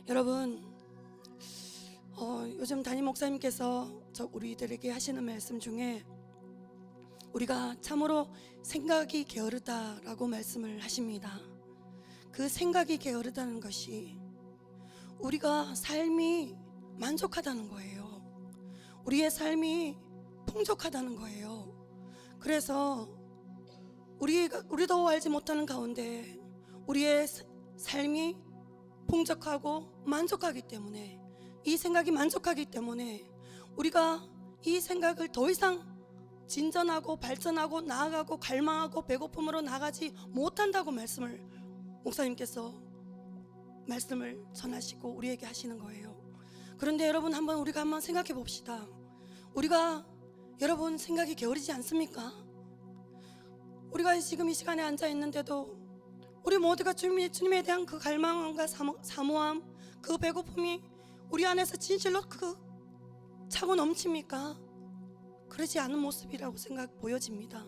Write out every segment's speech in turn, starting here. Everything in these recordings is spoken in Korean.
여러분, 요즘 담임 목사님께서 우리들에게 하시는 말씀 중에 우리가 참으로 생각이 게으르다라고 말씀을 하십니다. 그 생각이 게으르다는 것이 우리가 삶이 만족하다는 거예요. 우리의 삶이 풍족하다는 거예요. 그래서 우리도 알지 못하는 가운데 우리의 삶이 풍족하고 만족하기 때문에, 이 생각이 만족하기 때문에 우리가 이 생각을 더 이상 진전하고 발전하고 나아가고 갈망하고 배고픔으로 나가지 못한다고 목사님께서 말씀을 전하시고 우리에게 하시는 거예요. 그런데 여러분, 우리가 한번 생각해 봅시다. 여러분, 생각이 게으르지 않습니까? 우리가 지금 이 시간에 앉아 있는데도 우리 모두가 주님에 대한 그 갈망과 사모함, 그 배고픔이 우리 안에서 진실로 차고 넘칩니까? 그러지 않은 모습이라고 보여집니다.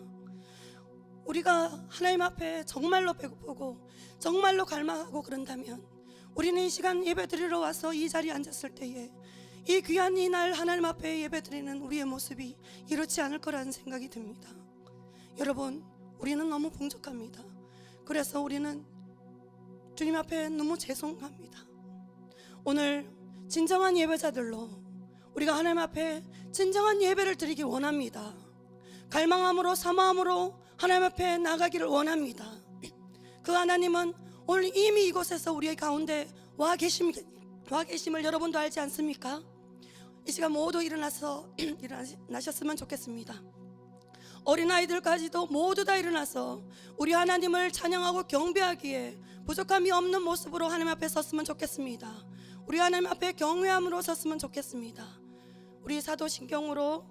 우리가 하나님 앞에 정말로 배고프고 정말로 갈망하고 그런다면 우리는 이 시간 예배드리러 와서 이 자리에 앉았을 때에 이 귀한 이 날 하나님 앞에 예배드리는 우리의 모습이 이렇지 않을 거라는 생각이 듭니다. 여러분, 우리는 너무 풍족합니다. 그래서 우리는 주님 앞에 너무 죄송합니다. 오늘 진정한 예배자들로 우리가 하나님 앞에 진정한 예배를 드리기 원합니다. 갈망함으로 사모함으로 하나님 앞에 나가기를 원합니다. 그 하나님은 오늘 이미 이곳에서 우리 가운데 와 계심을 여러분도 알지 않습니까? 이 시간 모두 일어나셨으면 좋겠습니다. 어린아이들까지도 모두 다 일어나서 우리 하나님을 찬양하고 경배하기에 부족함이 없는 모습으로 하나님 앞에 섰으면 좋겠습니다. 우리 하나님 앞에 경외함으로 섰으면 좋겠습니다. 우리 사도신경으로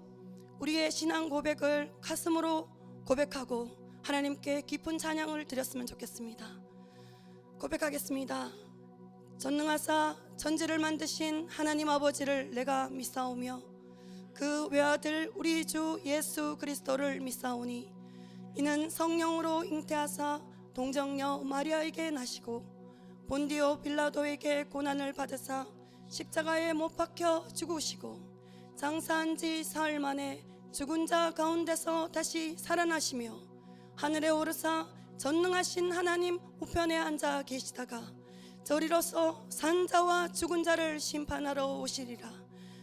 우리의 신앙 고백을 가슴으로 고백하고 하나님께 깊은 찬양을 드렸으면 좋겠습니다. 고백하겠습니다. 전능하사 천지를 만드신 하나님 아버지를 내가 믿사오며 그 외아들 우리 주 예수 그리스도를 믿사오니 이는 성령으로 잉태하사 동정녀 마리아에게 나시고 본디오 빌라도에게 고난을 받으사 십자가에 못 박혀 죽으시고 장사한 지 사흘 만에 죽은 자 가운데서 다시 살아나시며 하늘에 오르사 전능하신 하나님 우편에 앉아 계시다가 저리로서 산 자와 죽은 자를 심판하러 오시리라.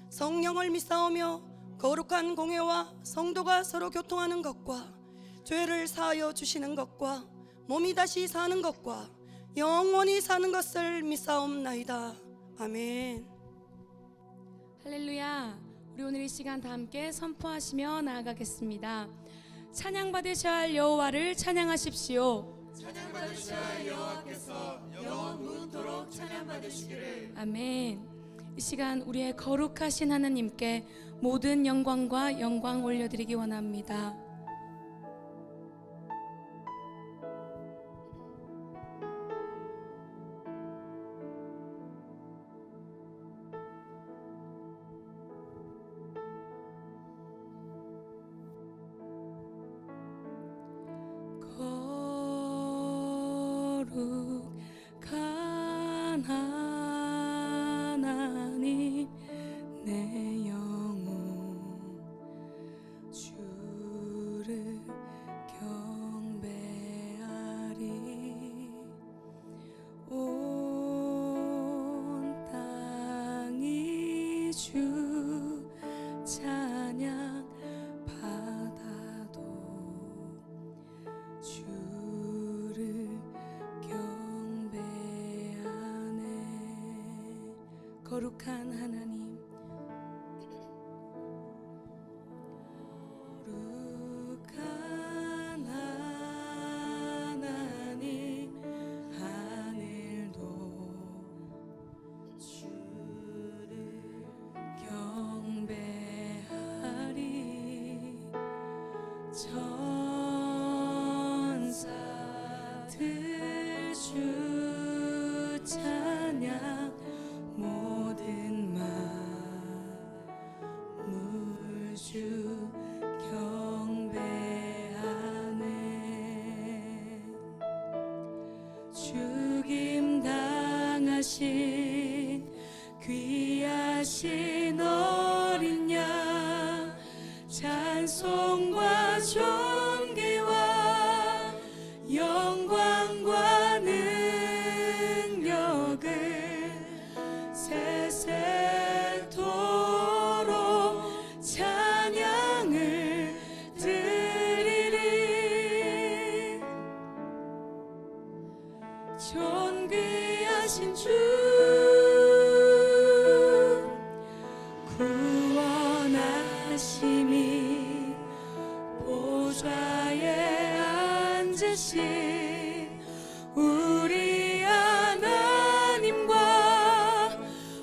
성령을 믿사오며 거룩한 공회와 성도가 서로 교통하는 것과 죄를 사하여 주시는 것과 몸이 다시 사는 것과 영원히 사는 것을 믿사옵나이다. 아멘. 할렐루야. 우리 오늘 이 시간 다 함께 선포하시며 나아가겠습니다. 찬양 받으셔야 할 여호와를 찬양하십시오. 찬양 받으셔야 할 여호와께서 영원 무토록 찬양 받으시기를. 아멘. 이 시간 우리의 거룩하신 하나님께 모든 영광과 영광 올려드리기 원합니다. 거룩한 하나님 내 영혼 주를 경배하리. 온 땅이 주 찬양 받아도 주를 경배하네. 거룩한 하나님, 거룩한 하나님 하늘도 주를 경배하리. 천사들 주 찬양 모든 만물 주 경배하네. 죽임 당하신 귀하신 어린 양 찬송과 존귀와 영광과 능력을 세세토록 찬양을 드리리. 존귀하신 주 구원하심이 보좌에 앉으신 우리 하나님과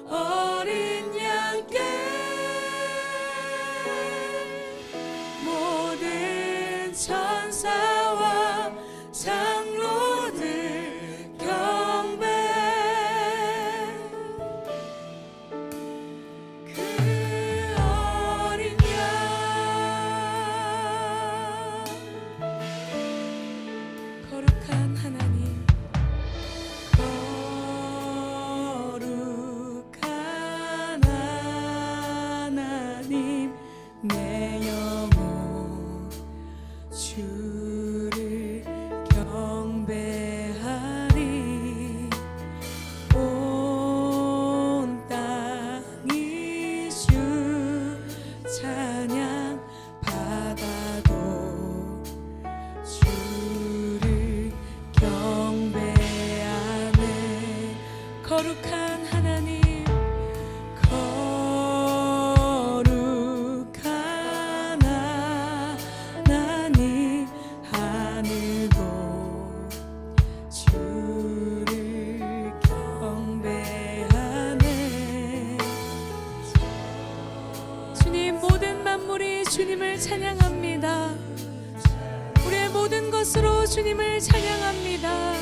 어린 양께 모든 천사와 장로들 경배해. 그 어린 양 거룩한 하나님, 거룩한 하나님, 내 영혼 주를 경배하리. 온 땅이 주 찬양 받아도 주를 경배하네. 거룩한 하나님, 거룩한 하나님, 하늘도 주를 경배하네. 주님, 모든 만물이 주님을 찬양합니다. 우리의 모든 것으로 주님을 찬양합니다.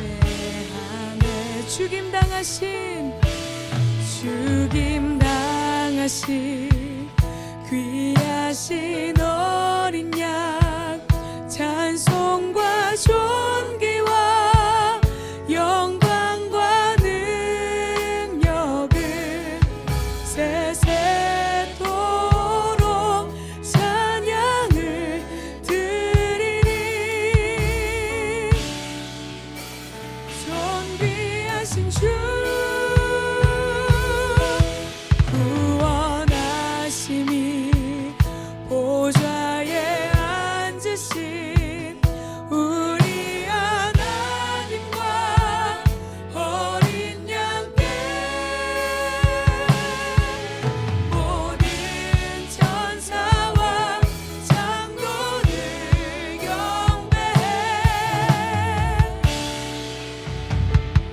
경배하네. 죽임당하신 귀하신 어린 양 찬송과 존귀와 영광과 능력을 세세토록 찬양을 드리니. 존귀하신 주 구원하심이 보좌에 앉으신 우리 하나님과 어린 양께 모든 천사와 장로들 경배해.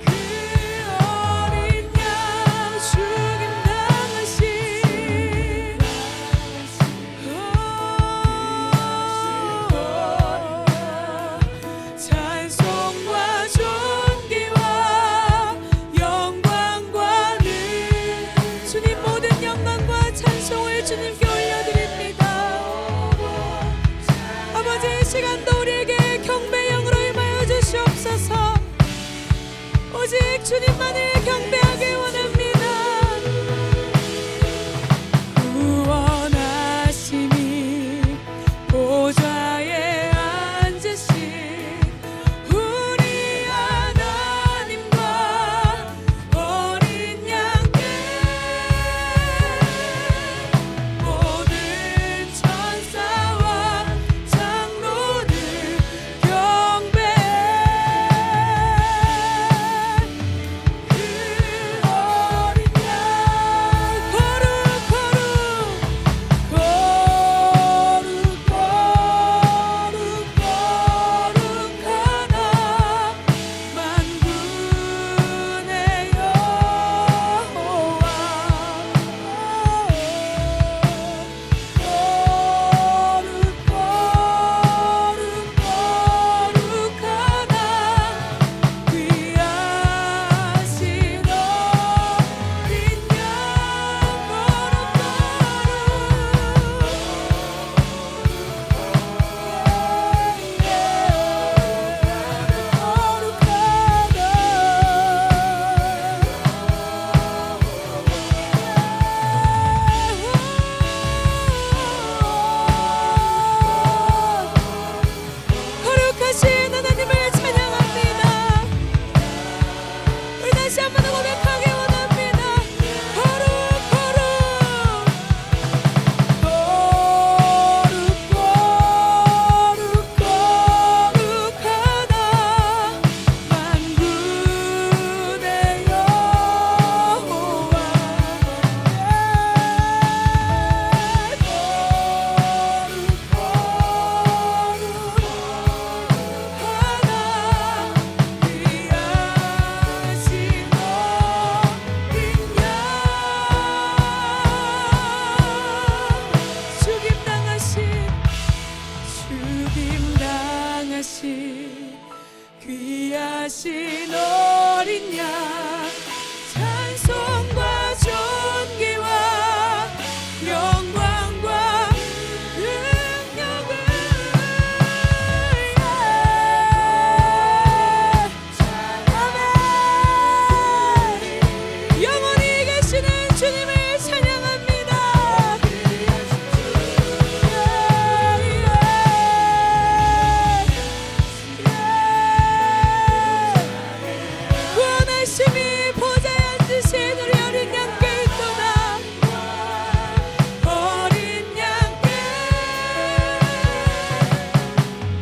그 어린 양 죽임당하신 찬송과 존귀와 영광과 주님, 모든 영광과 찬송을 주님께 올려드립니다. 아버지, 이 시간도 우리에게 경배의 영으로 임하여 주시옵소서. 오직 주님만을 경배하길 원합니다. 구원하심이 보좌에 앉으신 우리 하나님과 어린 양께 모든 천사와 장로들 경배해. 그 귀하신 어린 양 찬송과 존귀와 영광과 능력을 아멘. 영원히 계시는 주님을 찬양합니다. 구원하심이 보좌에 앉으신 우리 어린 양께 있도다. 어린 양께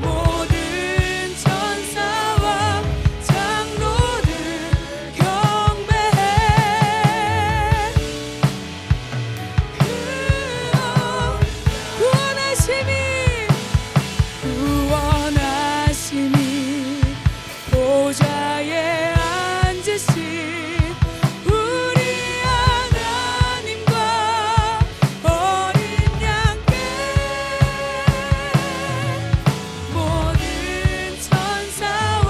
모든 천사와 장로들 경배해. 구원하심이 보좌에 앉으신 우리 하나님과 어린 양께 모든 천사와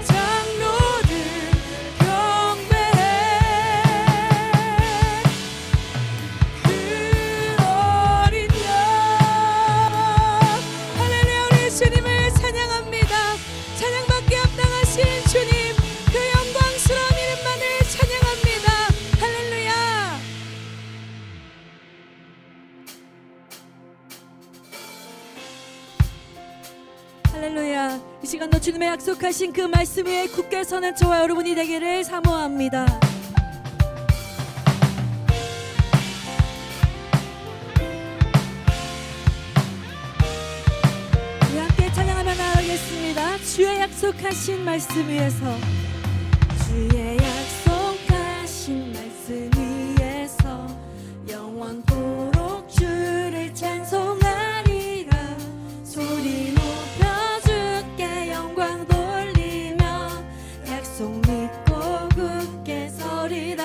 장로들 경배해. 그 어린 양 할렐루야. 우리 주님을 찬양합니다. 찬양받기 합당하신 주님, 그 영광스러운 이름만을 찬양합니다. 할렐루야. 할렐루야. 이 시간도 주님의 약속하신 그 말씀 위에 굳게 서는 저와 여러분이 되기를 사모합니다. 우리 함께 찬양하며 나아가겠습니다. 주의 약속하신 말씀 위에서, 주의 약속하신 말씀 위에서 영원토록 주를 찬송하리라. 소리 높여 주께 영광 돌리며 약속 믿고 굳게 서리라.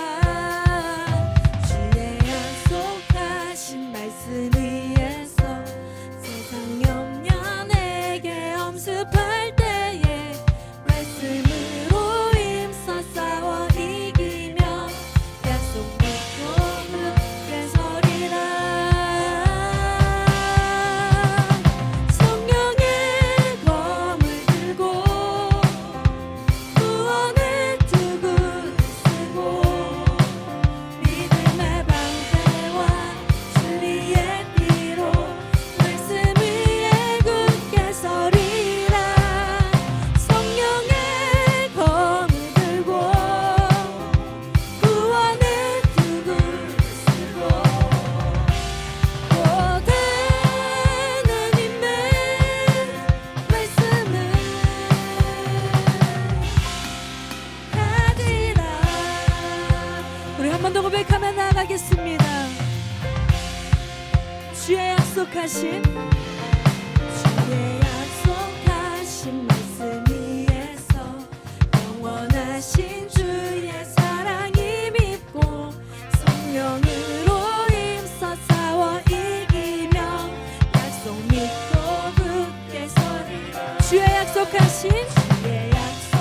주의 약속하신 말씀 위에서 세상 염려 내게 엄습할 때에 말씀으로 힘써 싸워 이기며 약속 믿고 굳게 서리라. 성령의 검을 들고 구원의 투구를 쓰고 믿음의 방패와 진리의 띠로 말씀 위에 굳게 서리라. 성령의 검을 들고 구원의 투구를 쓰고 고단 하나님의 말씀을 가지라. 우리 한 번 더 고백하며 나아가겠습니다. 주의 약속하신 말씀 위에서 영원하신 주의 사랑이 믿고 성령으로 힘써 싸워 이기며 약속 믿고 굳게 서리라. 주의 약속하신 말씀 위에서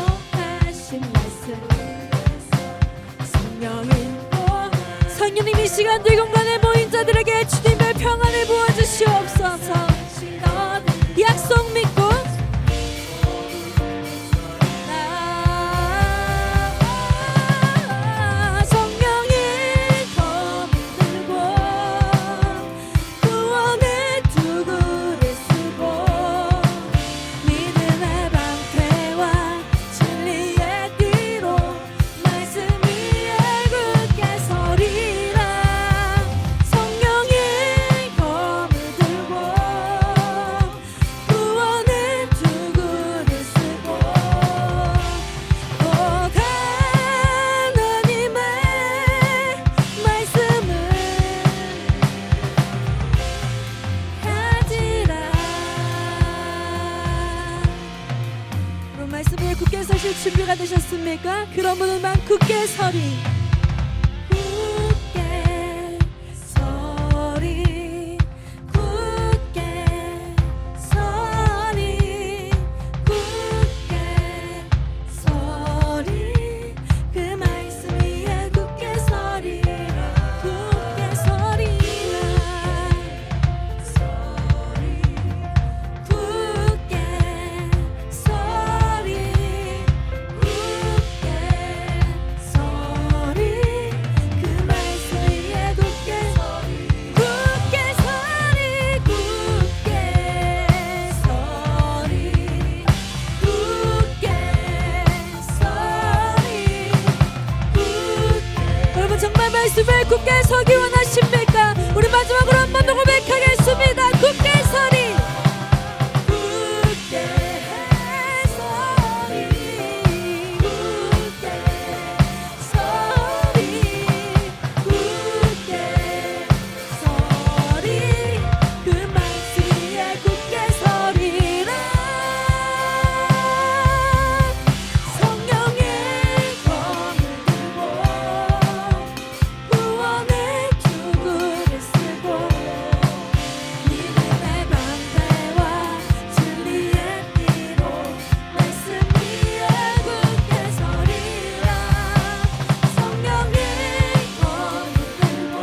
성령을 성령님 이 시간 이 공간에 모인 자들에게 주님의 평안을 부어주시옵소서. 약속 믿고 성령의 검을 들고 구원의 투구를 쓰고 믿음의 방패와 진리의 띠로 말씀 위에 굳게 서리라. 성령의 검을 들고 구원의 투구를 쓰고 곧 하나님의 말씀을 가지라. 그럼 말씀 위에 굳게 서실 준비가 되셨습니까? 그런 분들만 굳게 서리. 굳게 서리. 굳게 서리. 굳게 말씀을 굳게 서기 원하십니까? 우리 마지막으로 한 번 더 고백하겠습니다. 굳게 서리, 굳게 서리, 굳게 서리, 굳게 서리, 그 말씀 위에 굳게 서리라. 성령의 검을 들고 구원의 주구를 쓰고 믿음의 방패와 진리의 띠로 말씀 위에 굳게 서리라. 성령의 검을 들고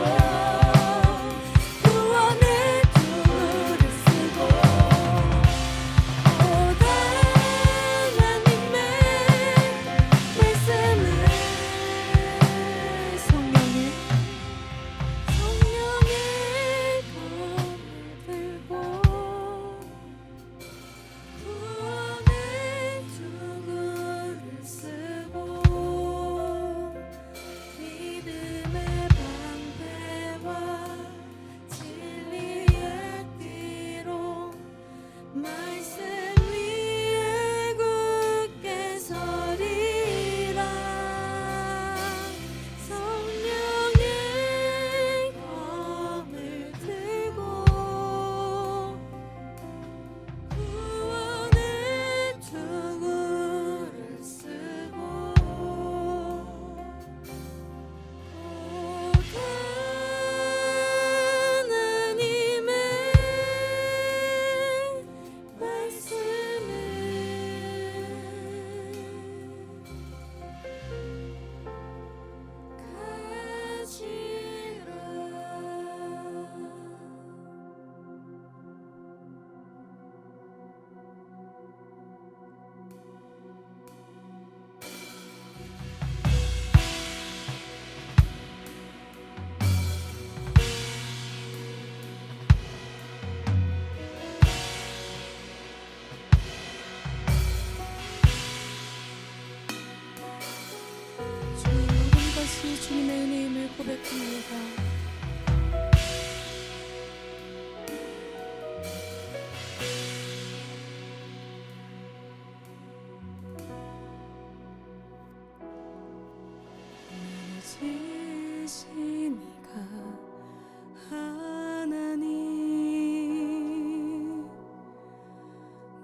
구원의 주구를 쓰고 오다 하나님의 말씀을 성령의 검을 들고 구원의 주구를 쓰고 믿음의 방패와 진리의 띠로 말씀 위에 굳게 서리라. 성령의 검을 들고 구원의 주구를 쓰고 하나님의 말씀을 주님, 모든 것이 주님의 은혜임을 고백합니다. 지으신 이가 하나님,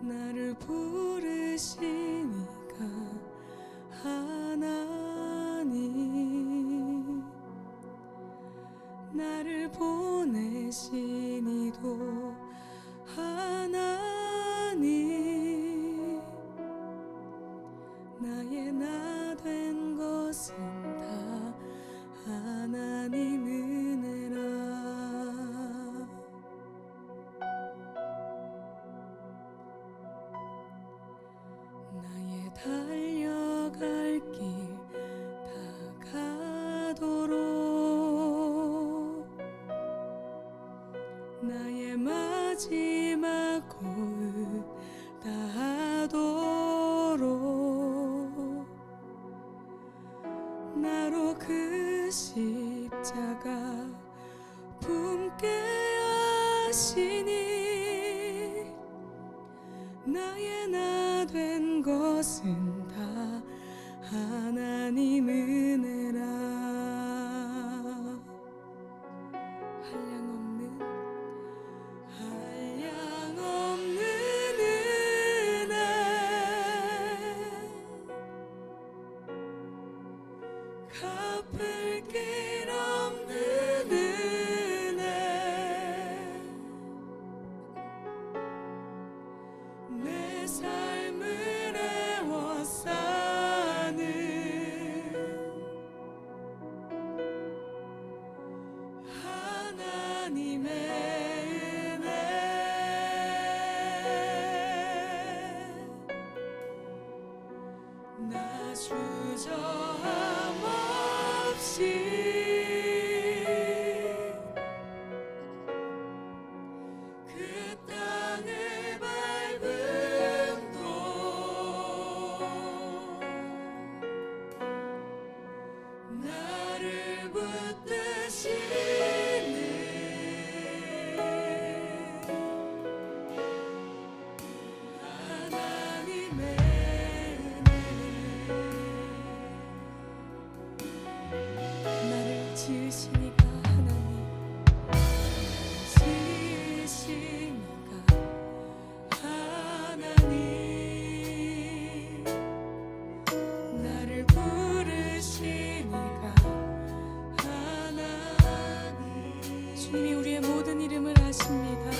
나를 부르신 이가 하나님, 나를 보내신 이도 하나님, 나의 나 된 것은 다 하나님 은혜라. 나의 달려갈 길 다 가도록, 나의 마지막 고을 다하도록 나로 그 십자가 품게 하시니 나의 나 된 것은 다 하나님 은혜라. 한량없는 은혜, 갚을 길 없는 은혜, 내 삶을 애워싸는 하나님의 은혜, 나 주저함 없이 그 땅을 밟음도 나를 붙들 큰 이름을 아십니다.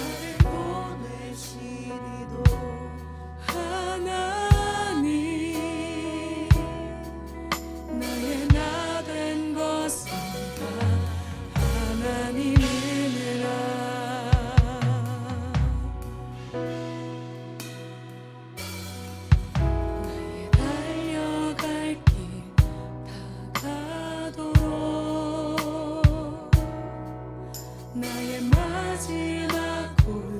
하나님 나의 나 된 것은 다 하나님이니라. 나의 달려갈 길 다가도록 나의 마지막 곳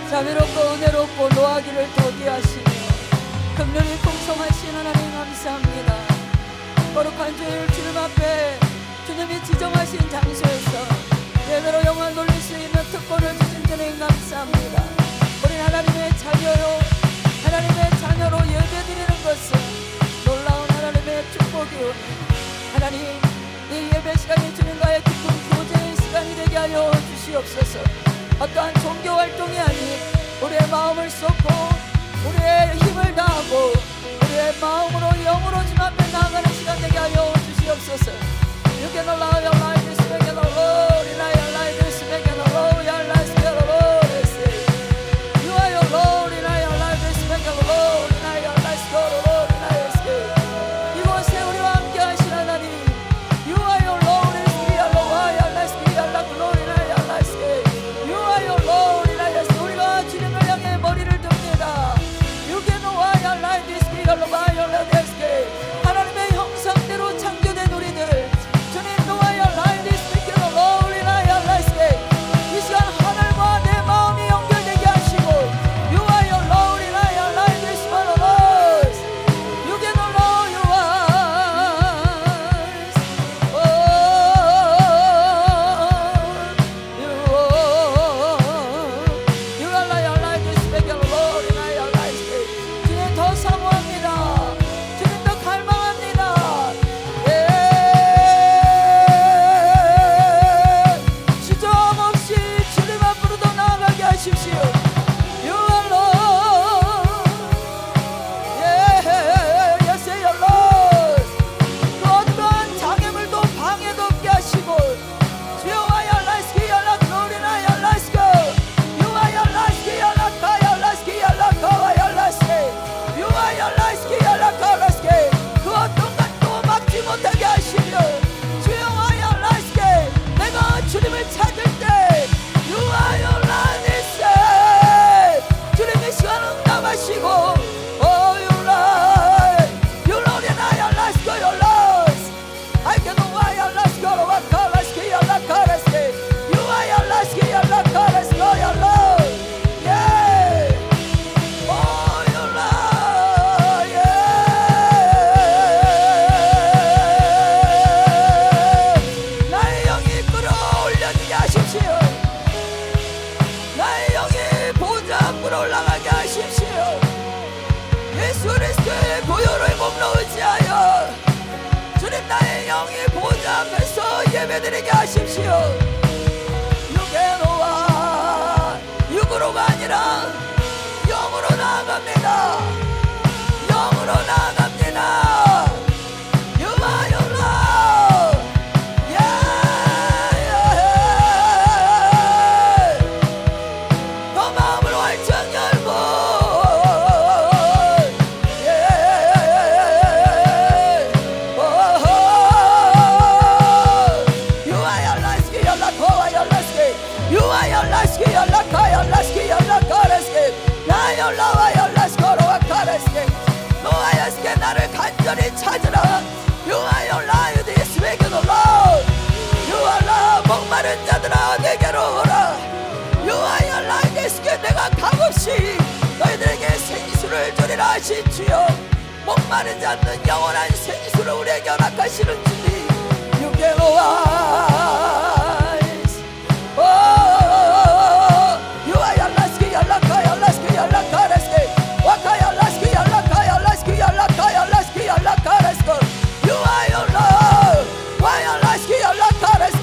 자비롭고 은혜롭고 노하기를 더디 하시며 긍휼히 풍성하신 하나님 감사합니다. 거룩한 주일 주님 앞에 주님이 지정하신 장소에서 예배로 영광 돌릴 수 있는 특권을 주신 주님 감사합니다. 우리 하나님의 자녀요, 하나님의 자녀로 예배드리는 것은 놀라운 하나님의 축복이오니 하나님, 이 예배 시간이 주님과의 깊은 교제의 시간이 되게 하여 주시옵소서. 어떠한 종교 활동이 아닌 우리의 마음을 쏟고 우리의 힘을 다하고 우리의 마음으로 영으로 주님 앞에 나아가는 시간 되게 하여 주시옵소서. You can allow your life to speak in the Lord, and your life to speak in the Lord, your life to speak in the Lord. You are your Lord, and your life to speak in the Lord, and your life to go to the Lord, and your speak. 이곳에 우리와 함께 하신 하나님, You are your Lord, and we are Lord, your life to be your glory, and your life to You are your Lord, and your speak. 우리가 주님을 향해 머리를 듭니다. You can know your life to speak your Lord, your life to speak. 하나님의 형상대로 창조된 우리들, 주님 너와 your life to speak your Lord, and your life to speak. 이 시간 하늘과 내 마음이 연결되게 하시고 You are your Lord, and your life to speak your Lord. You can know your eyes. You are your life to speak your Lord, and your life to speak. 주님 더 사모합니다. 주님 더 갈망합니다. 지점 없이 주님 앞으로 더 나아가게 하십시오. You are Lord. Yes, your Lord. 그 어떠한 장애물도 방해도 없게 하시고 주여 your life, your life, glory, your life, You are your life, your life, your life, your life, your life. You are your life, your life, your life. 그 어떤 것도 막지 못하게 하시며 주여 your life, 내가 주님을 찾을 때 You are your life. 주님의 시간 응답하시고 Oh, your life, your Lord, and your life, your life. I can know why your life, your life, your life, your life. You are your life, your life, your life. Yeah. Oh, your life, yeah. 나의 영이 끌어올려지게 하십시오. 나의 영이 보좌 앞으로 올라가게 하십시오. 예수 그리스도의 보혈을 몸으로 의지하여 주님 나의 영이 보좌 앞에서 예배드리게 하십시오. 육에노와 육으로가 아니라 영으로 나아갑니다. 영으로 나아갑니다. You are your love. Yeah. 너 마음을 활짝 열고 You are your life, your life, your life. You are your life, your life, your life, your life. 나 your love, your life, your life. 너와 예수께 나를 간절히 찾으라. You are your life, this week of the Lord. You are love, 목마른 자들아 내게로 오라. You are your life, this week 내가 값없이 너희들에게 생수를 주리라 하신 주여. 목마르지 않는 영원한 생수를 우리에게 허락하시는 주님. You can rise. Oh, you are your life, your life, your life, your life. Waka your life, your life, your life, your life, your life, your life. You are your love. Why your life, your life, your life.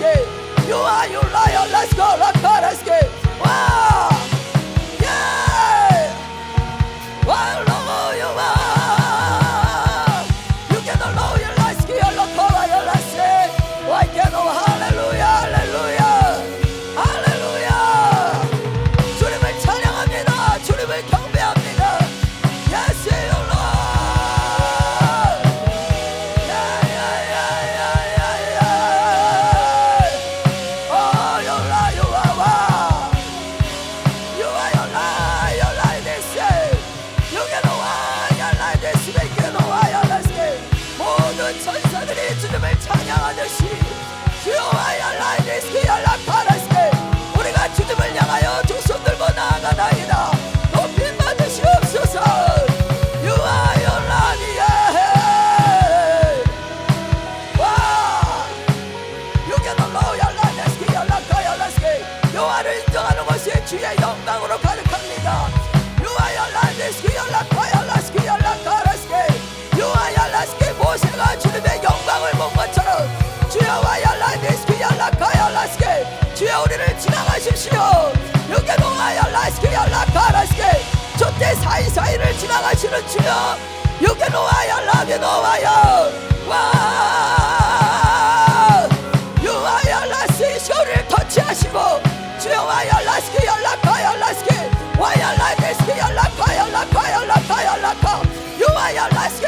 You are your life, your life, your life. Wow. Yeah. Wow, Lord, you are. You can know your life, your life, your life. Why can 감사합니다. 유아야라스키 모세가 주님의 영광을 본 것처럼 주여와야라스키 주여 우리를 지나가십시오. 유게노와야라스키 저때 사이사이를 지나가시는 주여 유게노와야라게노와야 와 유아야라스키 우리를 터치하시고 주여 와야라스키 와야라데스키 유아야라스키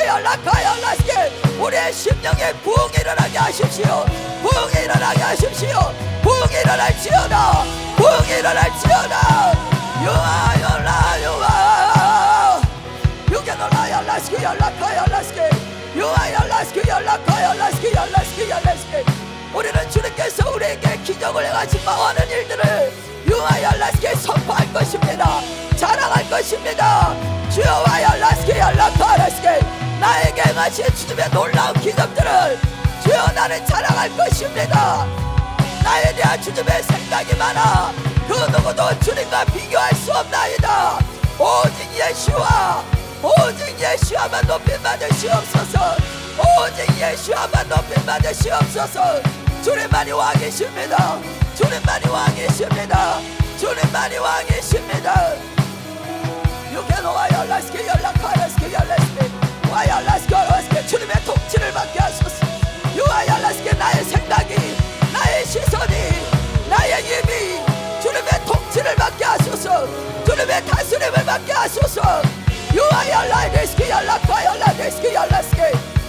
우리의 심령에 부흥이 일어나게 하십시오. 부흥이 일어나게 하십시오. 부흥이 일어날지어다. 부흥이 일어날지어다. 유아 유게노라야라스키 유아야라스키 우리는 주님께서 우리에게 기적을 행하신 많은 일들을 유아야라스키에 선포할 것입니다. 자랑할 것입니다. 주여와야라스키 나에게 행하신 주님의 놀라운 기적들을 주여 나는 자랑할 것입니다. 나에 대한 주님의 생각이 많아 그 누구도 주님과 비교할 수 없나이다. 오직 예수와만 높임 받으시옵소서. 오직 예수와만 높임 받으시옵소서. 주님만이 왕이십니다. 주님만이 왕이십니다. 주님만이 왕이십니다. 유게노와야라스키 와야라스키 주님의 통치를 받게 하소서. 유아야라스키 나의 생각이 나의 시선이 나의 힘이 주님의 통치를 받게 하소서. 주님의 다스림을 받게 하소서. 유아야라데스키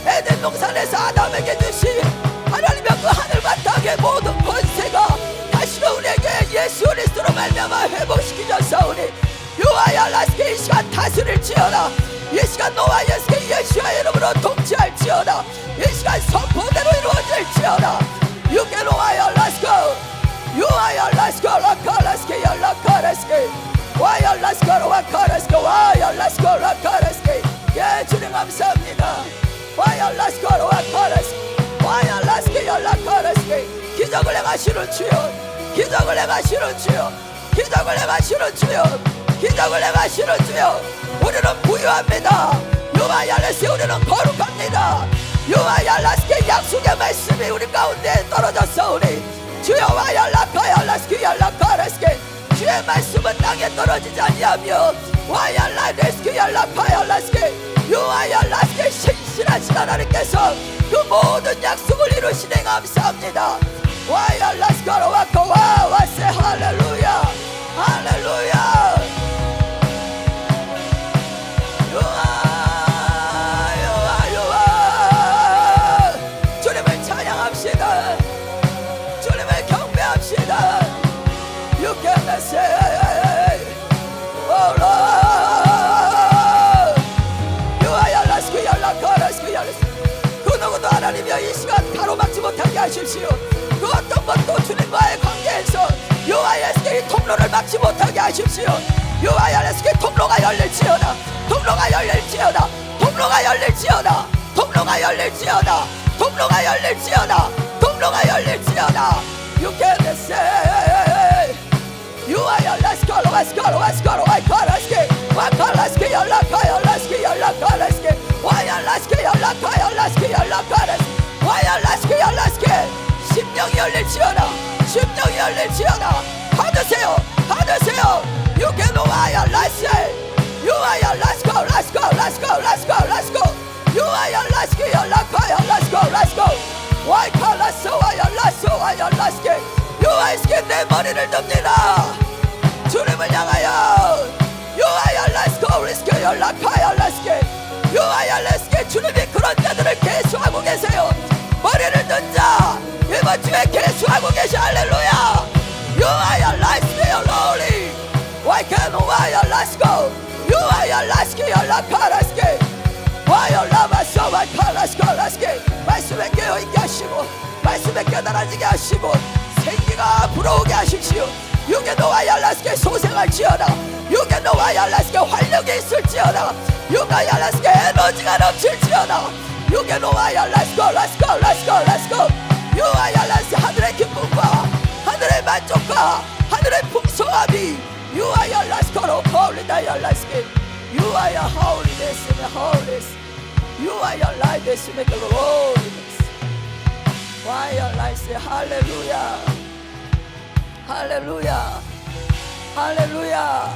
에덴 동산에서 아담에게 주신 하나님의 그 하늘과 땅의 모든 권세가 다시금 우리에게 예수 그리스도로 말미암아 회복시키셨사오니 유아야라스키 이 시간 다스릴지어다. 이 시간 노아야스키 예수의 이름으로 통치할지어다. 이 시간 선포대로 이루어질지어다. 유게노아야라스키 유아야라스키 와야라스키 예 주님 감사합니다. 와야라스키 기적을 행하시는 주여 기적을 행하시는 주여 기적을 행하시는 주여 기적을 행하시는 주여 우리는 부유합니다. 유아야라스키 우리는 거룩합니다. 유아야라스키 약속의 말씀이 우리 가운데 떨어졌사오니 주여 와야라스키 주의 말씀은 땅에 떨어지지 아니하며 와야라데스키 유아야라스키 신실하신 하나님께서 그 모든 약속을 이루시네 감사합니다. 와야라스키 와세 할렐루야 할렐루야 유아 주님을 찬양합시다. 주님을 경배합시다. You can say oh Lord 유아야라스키 그 누구도 하나님이여 이 시간 가로막지 못하게 하십시오. 그 어떤 것도 주님과의 관계에서 유아야라스키 통로를 막지 못하게 하십시오. 유아야라스키 통로가 열릴지어다. 통로가 열릴지어다. 통로가 열릴지어다. 통로가 열릴지어다. 통로가 열릴지어다. 통로가 열릴지어다. You can say 유아야라스키 와야라스키 심령이 열릴지어다. 심령이 열릴지어다. 받으세요. 받으세요. 유게노와야라스키 유아야라스키 유아야라스키 와야라스키 유아야라스키 내 머리를 듭니다. 주님을 향하여 유아야라스키 주님이 그런 자들을 계수하고 계세요. 머리를 든 자 이번 주에 계수하고 계셔. 할렐루야. 유아야라스키 말씀에 깨어있게 하시고 말씀에 깨달아지게 하시고 생기가 불어오게 하십시오. 유게노와야라스키 소생할지어다. 유게노와야라스키 활력이 있을지어다. 유게노와야라스키 에너지가 넘칠지어다. 유게노와야라스키 유아야라스키 하늘의 기쁨과 하늘의 만족과 하늘의 풍성함이 유아야라스키로 거울리 are your light spirit. You are your holiness and holiness. You are your light that make the holiness. Why your light say hallelujah. Hallelujah. Hallelujah.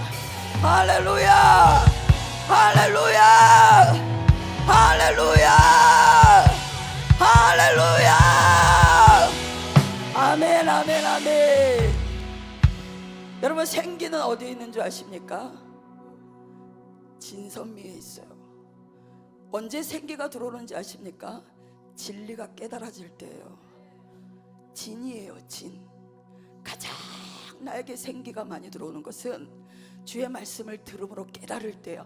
Hallelujah. Hallelujah. Hallelujah. Hallelujah. 아멘, 아멘, 아멘. 여러분, 생기는 어디에 있는 줄 아십니까? 진선미에 있어요. 언제 생기가 들어오는지 아십니까? 진리가 깨달아질 때예요. 진이에요, 진. 가장 나에게 생기가 많이 들어오는 것은 주의 말씀을 들음으로 깨달을 때요.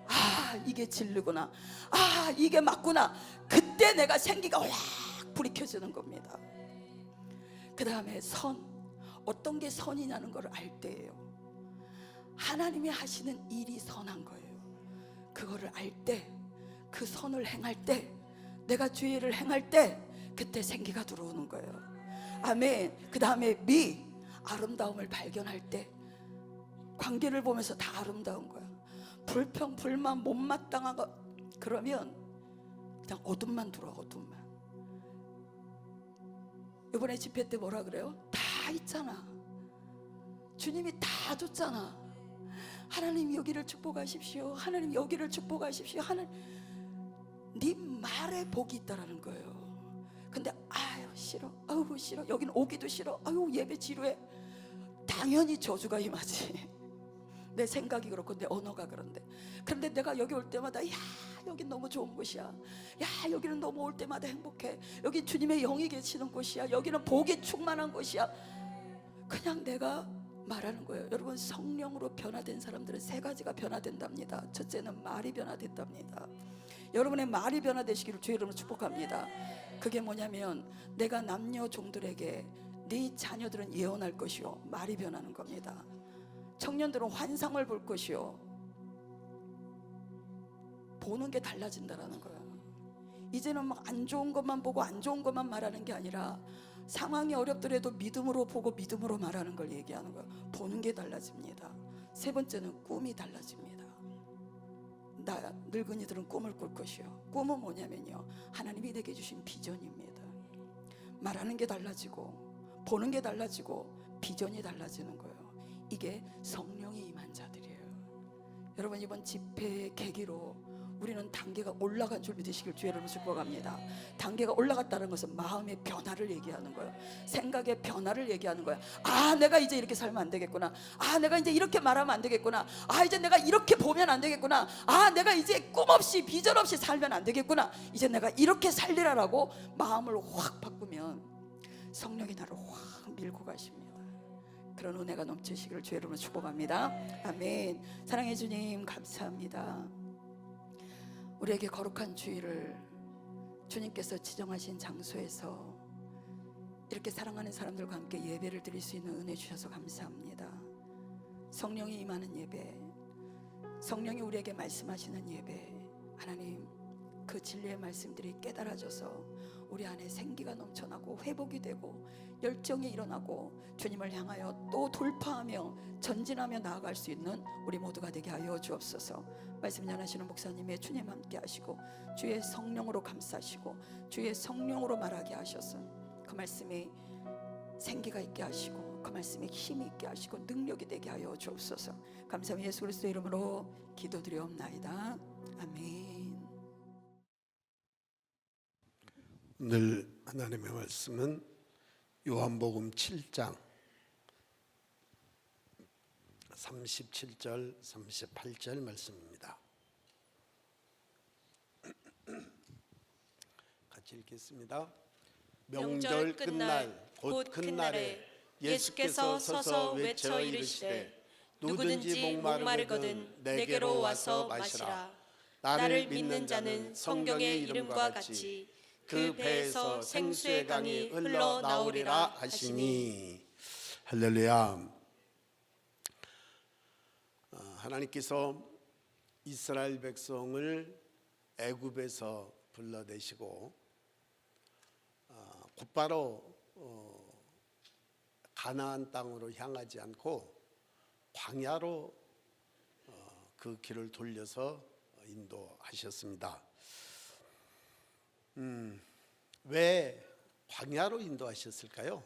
아, 이게 진리구나. 아, 이게 맞구나. 그때 내가 생기가 확 불이 켜지는 겁니다. 그 다음에 선, 어떤 게 선이냐는 걸 알 때예요. 하나님이 하시는 일이 선한 거예요. 그거를 알 때, 그 선을 행할 때, 내가 주의를 행할 때, 그때 생기가 들어오는 거예요. 아멘. 그 다음에 미, 아름다움을 발견할 때, 관계를 보면서 다 아름다운 거야. 불평, 불만, 못마땅한 거, 그러면 그냥 어둠만 들어와. 어둠만. 이번에 집회 때 뭐라 그래요? 다 있잖아. 주님이 다 줬잖아. 하나님 여기를 축복하십시오. 하나님 여기를 축복하십시오. 하나님, 네 말에 복이 있다라는 거예요. 근데 아유 싫어, 아유 싫어, 여기는 오기도 싫어, 아유 예배 지루해. 당연히 저주가 임하지. 내 생각이 그렇고 내 언어가 그런데. 그런데 내가 여기 올 때마다 야 여긴 너무 좋은 곳이야. 야 여기는 너무 올 때마다 행복해. 여기 주님의 영이 계시는 곳이야. 여기는 복이 충만한 곳이야. 그냥 내가 말하는 거예요. 여러분, 성령으로 변화된 사람들은 세 가지가 변화된답니다. 첫째는 말이 변화된답니다. 여러분의 말이 변화되시기를 주의 이름으로 축복합니다. 그게 뭐냐면 내가 남녀 종들에게 네 자녀들은 예언할 것이요, 말이 변하는 겁니다. 청년들은 환상을 볼 것이요, 보는 게 달라진다라는 거예요. 이제는 막 안 좋은 것만 보고 안 좋은 것만 말하는 게 아니라 상황이 어렵더라도 믿음으로 보고 믿음으로 말하는 걸 얘기하는 거예요. 보는 게 달라집니다. 세 번째는 꿈이 달라집니다. 나 늙은이들은 꿈을 꿀 것이요. 꿈은 뭐냐면요, 하나님이 내게 주신 비전입니다. 말하는 게 달라지고 보는 게 달라지고 비전이 달라지는 거예요. 이게 성령이 임한 자들이에요. 여러분, 이번 집회의 계기로 우리는 단계가 올라간 줄 믿으시길 주의 이름으로 축복합니다. 단계가 올라갔다는 것은 마음의 변화를 얘기하는 거예요. 생각의 변화를 얘기하는 거예요. 아, 내가 이제 이렇게 살면 안 되겠구나. 아, 내가 이제 이렇게 말하면 안 되겠구나. 아, 이제 내가 이렇게 보면 안 되겠구나. 아, 내가 이제 꿈 없이 비전 없이 살면 안 되겠구나. 이제 내가 이렇게 살리라라고 마음을 확 바꾸면 성령이 나를 확 밀고 가십니다. 그런 은혜가 넘치시기를 주의 이름으로 축복합니다. 아멘. 사랑해 주님, 감사합니다. 우리에게 거룩한 주일을 주님께서 지정하신 장소에서 이렇게 사랑하는 사람들과 함께 예배를 드릴 수 있는 은혜 주셔서 감사합니다. 성령이 임하는 예배, 성령이 우리에게 말씀하시는 예배, 하나님 그 진리의 말씀들이 깨달아져서 우리 안에 생기가 넘쳐나고 회복이 되고 열정이 일어나고 주님을 향하여 또 돌파하며 전진하며 나아갈 수 있는 우리 모두가 되게 하여 주옵소서. 말씀 전하시는 목사님의 주님 함께 하시고 주의 성령으로 감싸시고 주의 성령으로 말하게 하셔서 그 말씀에 생기가 있게 하시고 그 말씀에 힘이 있게 하시고 능력이 되게 하여 주옵소서. 감사합니다. 예수 그리스도의 이름으로 기도드리옵나이다. 아멘. 오늘 하나님의 말씀은 요한복음 7장 37절 38절 말씀입니다. 같이 읽겠습니다. 명절 끝날 곧 큰날에 예수께서 서서 외쳐 이르시되 누구든지 목마르거든 내게로 와서 마시라. 나를 믿는 자는 성경의 이름과 같이 그 배에서 생수의 강이 흘러나오리라 하시니. 할렐루야. 하나님께서 이스라엘 백성을 애굽에서 불러내시고 곧바로 가나안 땅으로 향하지 않고 광야로 그 길을 돌려서 인도하셨습니다. 왜 광야로 인도하셨을까요?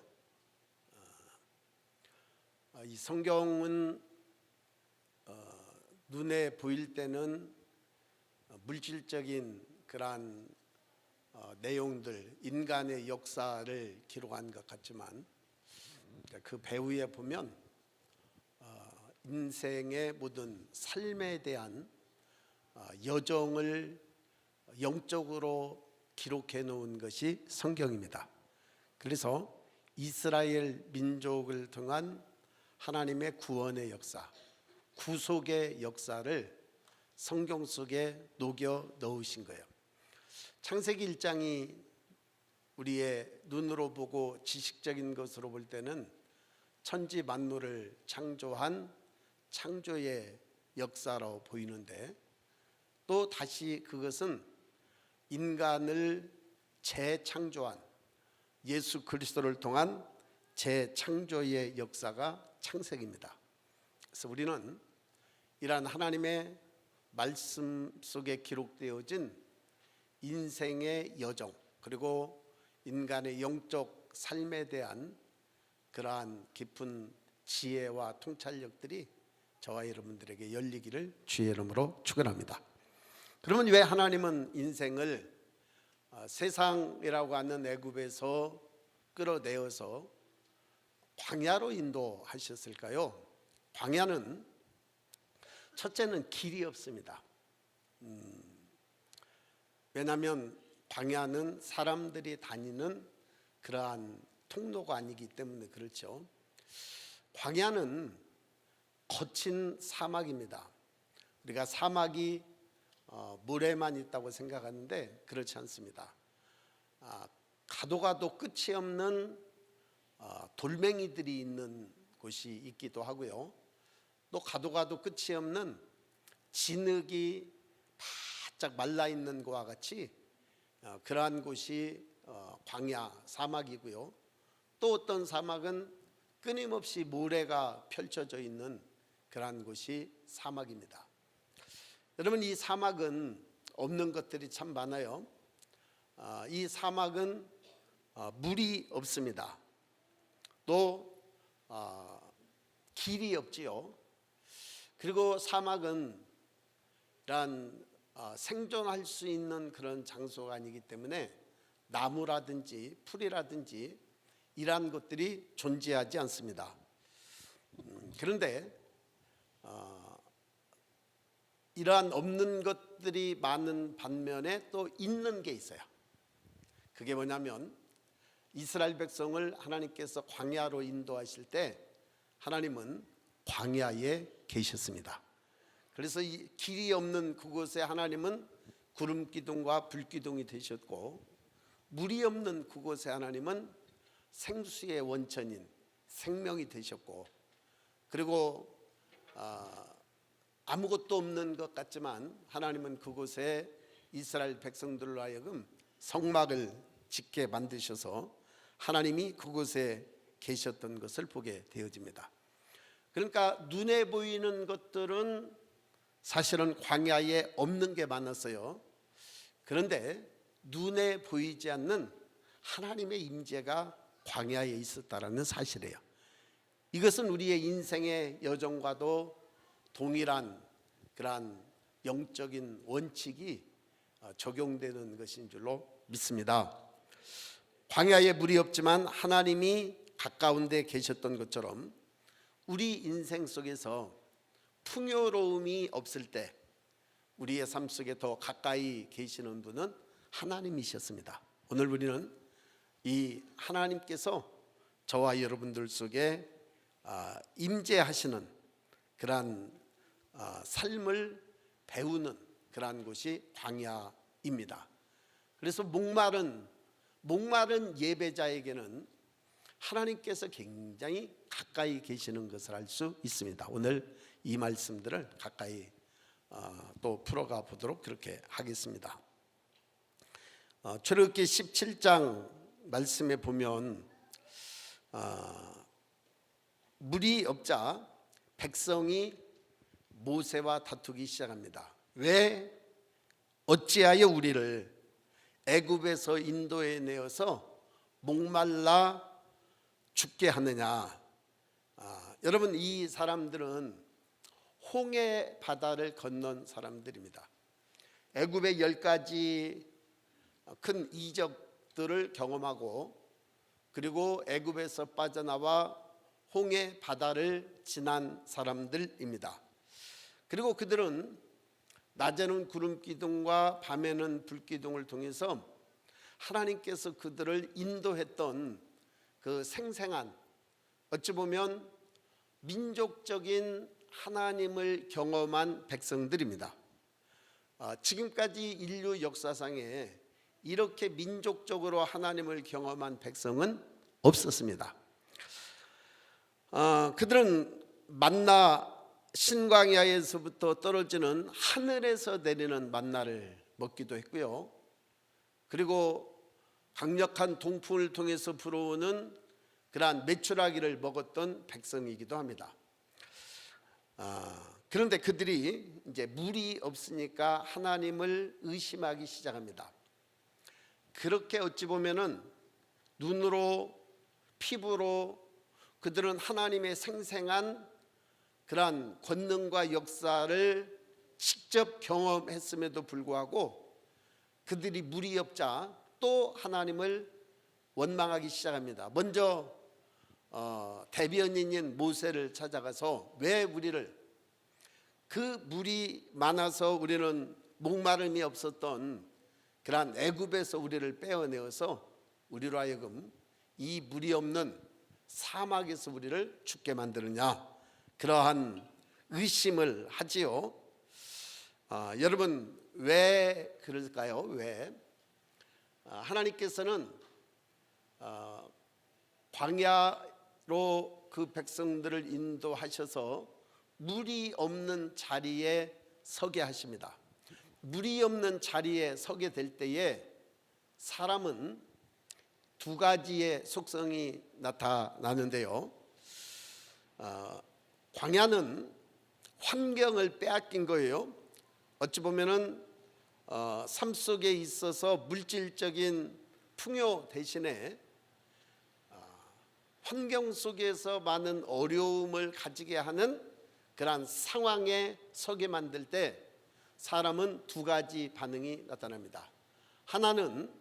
이 성경은 눈에 보일 때는 물질적인 그러한 내용들, 인간의 역사를 기록한 것 같지만 그 배후에 보면 인생의 모든 삶에 대한 여정을 영적으로 기록해 놓은 것이 성경입니다. 그래서 이스라엘 민족을 통한 하나님의 구원의 역사, 구속의 역사를 성경 속에 녹여 넣으신 거예요. 창세기 1장이 우리의 눈으로 보고 지식적인 것으로 볼 때는 천지 만물을 창조한 창조의 역사로 보이는데, 또 다시 그것은 인간을 재창조한 예수 그리스도를 통한 재창조의 역사가 창세기입니다. 그래서 우리는 이러한 하나님의 말씀 속에 기록되어진 인생의 여정, 그리고 인간의 영적 삶에 대한 그러한 깊은 지혜와 통찰력들이 저와 여러분들에게 열리기를 주의 이름으로 축원합니다. 그러면 왜 하나님은 인생을 세상이라고 하는 애굽에서 끌어내어서 광야로 인도하셨을까요? 광야는 첫째는 길이 없습니다. 왜냐하면 광야는 사람들이 다니는 그러한 통로가 아니기 때문에 그렇죠. 광야는 거친 사막입니다. 우리가 사막이 모래만 있다고 생각하는데 그렇지 않습니다. 가도 가도 끝이 없는 돌멩이들이 있는 곳이 있기도 하고요. 또 가도 가도 끝이 없는 진흙이 바짝 말라 있는 것과 같이 그러한 곳이 광야 사막이고요. 또 어떤 사막은 끊임없이 모래가 펼쳐져 있는 그러한 곳이 사막입니다. 여러분, 이 사막은 없는 것들이 참 많아요. 이 사막은 물이 없습니다. 또 길이 없지요. 그리고 사막은 이런 생존할 수 있는 그런 장소가 아니기 때문에 나무라든지 풀이라든지 이러한 것들이 존재하지 않습니다. 그런데 이러한 없는 것들이 많은 반면에 또 있는 게 있어요. 그게 뭐냐면 이스라엘 백성을 하나님께서 광야로 인도하실 때 하나님은 광야에 계셨습니다. 그래서 이 길이 없는 그곳에 하나님은 구름 기둥과 불 기둥이 되셨고, 물이 없는 그곳에 하나님은 생수의 원천인 생명이 되셨고, 그리고 아무것도 없는 것 같지만 하나님은 그곳에 이스라엘 백성들로 하여금 성막을 짓게 만드셔서 하나님이 그곳에 계셨던 것을 보게 되어집니다. 그러니까 눈에 보이는 것들은 사실은 광야에 없는 게 많았어요. 그런데 눈에 보이지 않는 하나님의 임재가 광야에 있었다라는 사실이에요. 이것은 우리의 인생의 여정과도 동일한 그러한 영적인 원칙이 적용되는 것인 줄로 믿습니다. 광야에 물이 없지만 하나님이 가까운 데 계셨던 것처럼 우리 인생 속에서 풍요로움이 없을 때 우리의 삶 속에 더 가까이 계시는 분은 하나님이셨습니다. 오늘 우리는 이 하나님께서 저와 여러분들 속에 임재하시는 그러한 삶을 배우는 그러한 곳이 광야입니다. 그래서 목마른 예배자에게는 하나님께서 굉장히 가까이 계시는 것을 알 수 있습니다. 오늘 이 말씀들을 가까이 또 풀어가 보도록 그렇게 하겠습니다. 출애굽기 17장 말씀에 보면 물이 없자 백성이 모세와 다투기 시작합니다. 왜 어찌하여 우리를 애굽에서 인도에 내어서 목말라 죽게 하느냐. 여러분, 이 사람들은 홍해 바다를 건넌 사람들입니다. 애굽의 10가지 큰 이적들을 경험하고, 그리고 애굽에서 빠져나와 홍해 바다를 지난 사람들입니다. 그리고 그들은 낮에는 구름 기둥과 밤에는 불 기둥을 통해서 하나님께서 그들을 인도했던 그 생생한, 어찌 보면 민족적인 하나님을 경험한 백성들입니다. 지금까지 인류 역사상에 이렇게 민족적으로 하나님을 경험한 백성은 없었습니다. 그들은 만나, 신광야에서부터 떨어지는 하늘에서 내리는 만나를 먹기도 했고요. 그리고 강력한 동풍을 통해서 불어오는 그러한 메추라기를 먹었던 백성이기도 합니다. 그런데 그들이 이제 물이 없으니까 하나님을 의심하기 시작합니다. 그렇게 어찌 보면은 눈으로, 피부로 그들은 하나님의 생생한 그러한 권능과 역사를 직접 경험했음에도 불구하고 그들이 물이 없자 또 하나님을 원망하기 시작합니다. 먼저 대변인인 모세를 찾아가서 왜 우리를, 그 물이 많아서 우리는 목마름이 없었던 그러한 애굽에서 우리를 빼어내어서 우리로 하여금 이 물이 없는 사막에서 우리를 죽게 만드느냐, 그러한 의심을 하지요. 여러분, 왜 그럴까요? 왜? 하나님께서는 광야로 그 백성들을 인도하셔서 물이 없는 자리에 서게 하십니다. 물이 없는 자리에 서게 될 때에 사람은 두 가지의 속성이 나타나는데요. 광야는 환경을 빼앗긴 거예요. 어찌 보면은 삶 속에 있어서 물질적인 풍요 대신에 환경 속에서 많은 어려움을 가지게 하는 그러한 상황에 서게 만들 때 사람은 두 가지 반응이 나타납니다. 하나는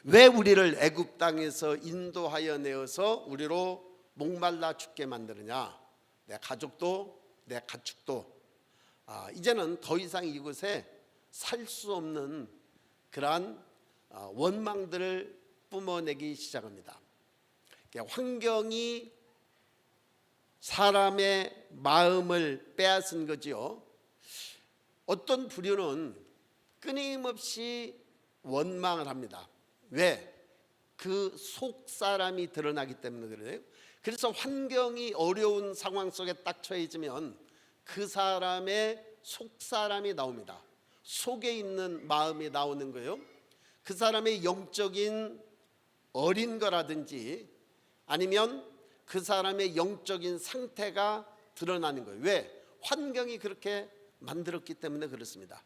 왜 우리를 애굽 땅에서 인도하여 내어서 우리로 목말라 죽게 만드느냐, 내 가족도 내 가축도 이제는 더 이상 이곳에 살 수 없는 그러한 원망들을 뿜어내기 시작합니다. 환경이 사람의 마음을 빼앗은 거지요. 어떤 부류는 끊임없이 원망을 합니다. 왜? 그 속 사람이 드러나기 때문에 그래요. 그래서 환경이 어려운 상황 속에 딱 처해지면 그 사람의 속 사람이 나옵니다. 속에 있는 마음이 나오는 거예요. 그 사람의 영적인 어린 거라든지 아니면 그 사람의 영적인 상태가 드러나는 거예요. 왜? 환경이 그렇게 만들었기 때문에 그렇습니다.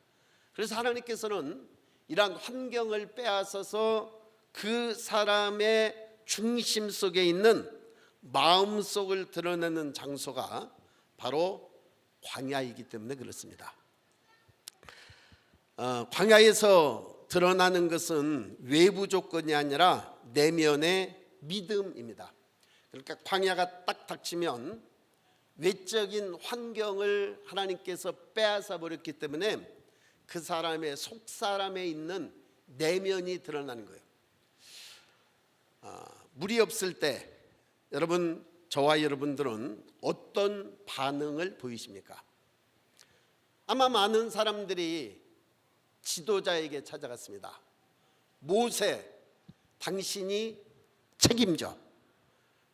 그래서 하나님께서는 이러한 환경을 빼앗아서 그 사람의 중심 속에 있는 마음속을 드러내는 장소가 바로 광야이기 때문에 그렇습니다. 광야에서 드러나는 것은 외부 조건이 아니라 내면의 믿음입니다. 그러니까 광야가 딱 닥치면 외적인 환경을 하나님께서 빼앗아 버렸기 때문에 그 사람의 속 사람에 있는 내면이 드러나는 거예요. 물이 없을 때 여러분, 저와 여러분들은 어떤 반응을 보이십니까? 아마 많은 사람들이 지도자에게 찾아갔습니다. 모세, 당신이 책임져.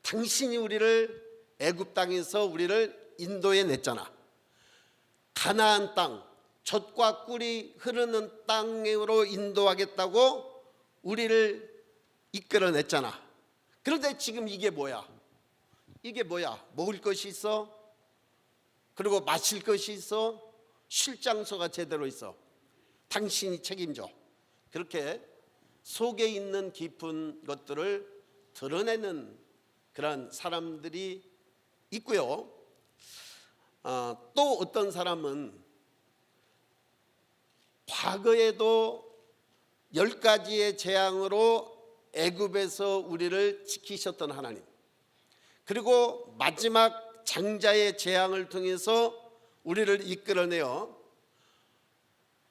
당신이 우리를 애굽 땅에서 우리를 인도해 냈잖아. 가나안 땅, 젖과 꿀이 흐르는 땅으로 인도하겠다고 우리를 이끌어냈잖아. 그런데 지금 이게 뭐야? 이게 뭐야? 먹을 것이 있어? 그리고 마실 것이 있어, 쉴 장소가 제대로 있어. 당신이 책임져. 그렇게 속에 있는 깊은 것들을 드러내는 그런 사람들이 있고요. 또 어떤 사람은 과거에도 10가지의 재앙으로 애굽에서 우리를 지키셨던 하나님, 그리고 마지막 장자의 재앙을 통해서 우리를 이끌어내어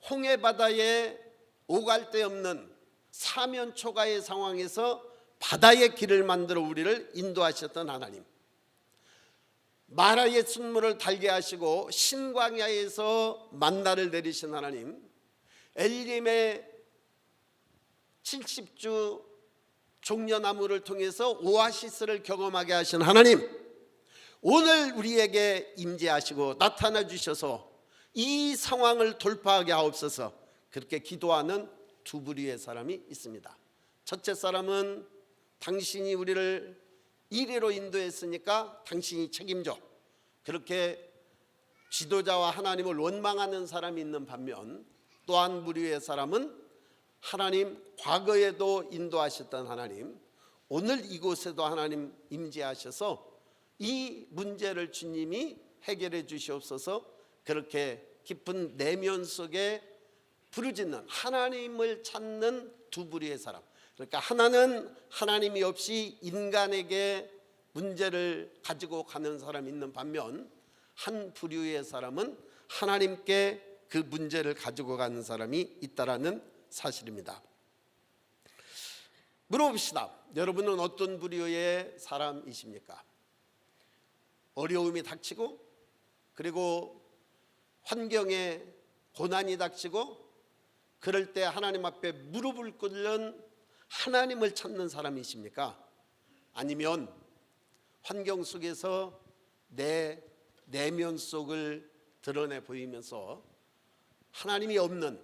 홍해바다에 오갈 데 없는 사면초가의 상황에서 바다의 길을 만들어 우리를 인도하셨던 하나님, 마라의 순물을 달게 하시고 신광야에서 만나를 내리신 하나님, 엘림의 70주 종려나무를 통해서 오아시스를 경험하게 하신 하나님, 오늘 우리에게 임재하시고 나타나 주셔서 이 상황을 돌파하게 하옵소서. 그렇게 기도하는 두 부류의 사람이 있습니다. 첫째 사람은 당신이 우리를 이리로 인도했으니까 당신이 책임져. 그렇게 지도자와 하나님을 원망하는 사람이 있는 반면, 또 한 부류의 사람은 하나님, 과거에도 인도하셨던 하나님, 오늘 이곳에도 하나님 임재하셔서 이 문제를 주님이 해결해 주시옵소서. 그렇게 깊은 내면 속에 부르짖는, 하나님을 찾는 두 부류의 사람. 그러니까 하나는 하나님이 없이 인간에게 문제를 가지고 가는 사람이 있는 반면, 한 부류의 사람은 하나님께 그 문제를 가지고 가는 사람이 있다라는 사실입니다. 물어봅시다. 여러분은 어떤 부류의 사람이십니까? 어려움이 닥치고, 그리고 환경에 고난이 닥치고, 그럴 때 하나님 앞에 무릎을 꿇는 하나님을 찾는 사람이십니까? 아니면 환경 속에서 내 내면 속을 드러내 보이면서 하나님이 없는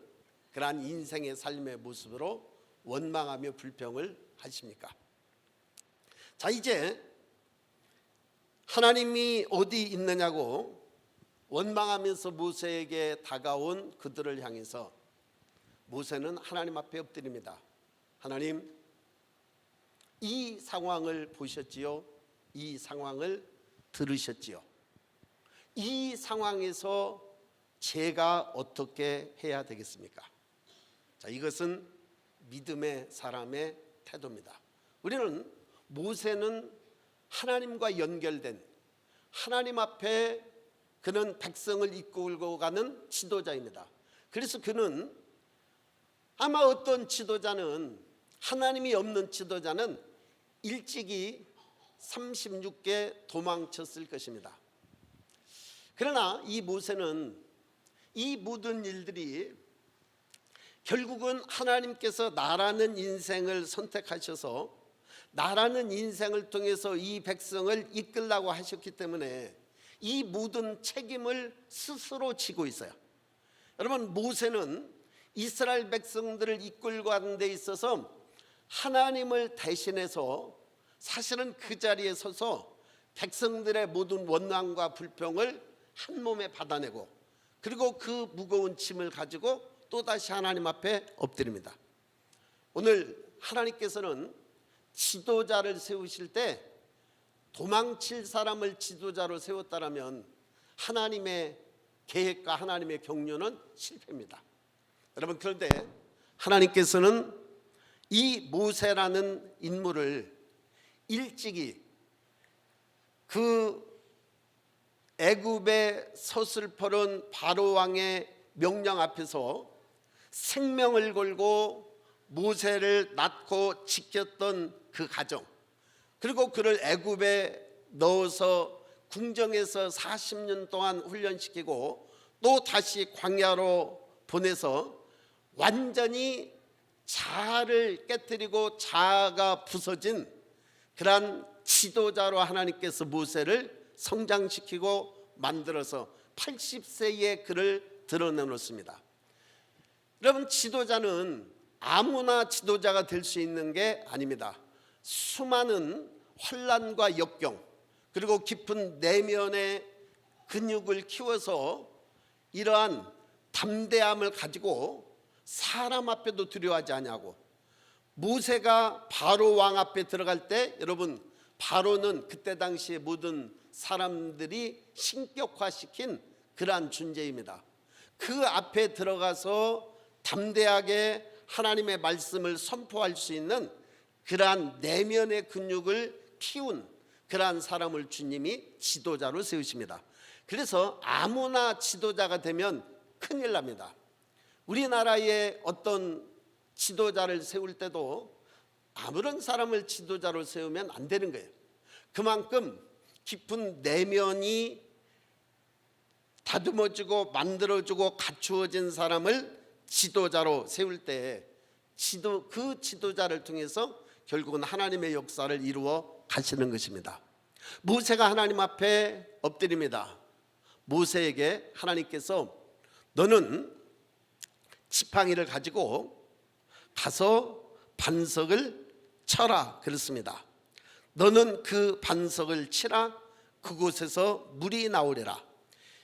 그러한 인생의 삶의 모습으로 원망하며 불평을 하십니까? 자, 이제 하나님이 어디 있느냐고 원망하면서 모세에게 다가온 그들을 향해서 모세는 하나님 앞에 엎드립니다. 하나님, 이 상황을 보셨지요? 이 상황을 들으셨지요? 이 상황에서 제가 어떻게 해야 되겠습니까? 자, 이것은 믿음의 사람의 태도입니다. 우리는, 모세는 하나님과 연결된, 하나님 앞에 그는 백성을 이끌고 가는 지도자입니다. 그래서 그는, 아마 어떤 지도자는, 하나님이 없는 지도자는 일찍이 36개 도망쳤을 것입니다. 그러나 이 모세는 이 모든 일들이 결국은 하나님께서 나라는 인생을 선택하셔서 나라는 인생을 통해서 이 백성을 이끌라고 하셨기 때문에 이 모든 책임을 스스로 지고 있어요. 여러분, 모세는 이스라엘 백성들을 이끌고 가는 데 있어서 하나님을 대신해서 사실은 그 자리에 서서 백성들의 모든 원망과 불평을 한 몸에 받아내고, 그리고 그 무거운 짐을 가지고 또다시 하나님 앞에 엎드립니다. 오늘 하나님께서는 지도자를 세우실 때 도망칠 사람을 지도자로 세웠다라면 하나님의 계획과 하나님의 경륜은 실패입니다. 여러분, 그런데 하나님께서는 이 모세라는 인물을 일찍이 그 애굽의 서슬퍼런 바로 왕의 명령 앞에서 생명을 걸고 모세를 낳고 지켰던 그 가정, 그리고 그를 애굽에 넣어서 궁정에서 40년 동안 훈련시키고 또 다시 광야로 보내서 완전히 자아를 깨뜨리고 자아가 부서진 그러한 지도자로 하나님께서 모세를 성장시키고 만들어서 80세에 그를 드러내놓습니다. 여러분, 지도자는 아무나 지도자가 될 수 있는 게 아닙니다. 수많은 환난과 역경, 그리고 깊은 내면의 근육을 키워서 이러한 담대함을 가지고 사람 앞에도 두려워하지 아니하고, 모세가 바로 왕 앞에 들어갈 때, 여러분 바로는 그때 당시에 모든 사람들이 신격화시킨 그러한 존재입니다. 그 앞에 들어가서 담대하게 하나님의 말씀을 선포할 수 있는 그러한 내면의 근육을 키운 그러한 사람을 주님이 지도자로 세우십니다. 그래서 아무나 지도자가 되면 큰일 납니다. 우리나라의 어떤 지도자를 세울 때도 아무런 사람을 지도자로 세우면 안 되는 거예요. 그만큼 깊은 내면이 다듬어지고 만들어지고 갖추어진 사람을 지도자로 세울 때 그 지도자를 통해서 결국은 하나님의 역사를 이루어 가시는 것입니다. 모세가 하나님 앞에 엎드립니다. 모세에게 하나님께서 너는 지팡이를 가지고 가서 반석을 쳐라 그렇습니다. 너는 그 반석을 치라, 그곳에서 물이 나오리라.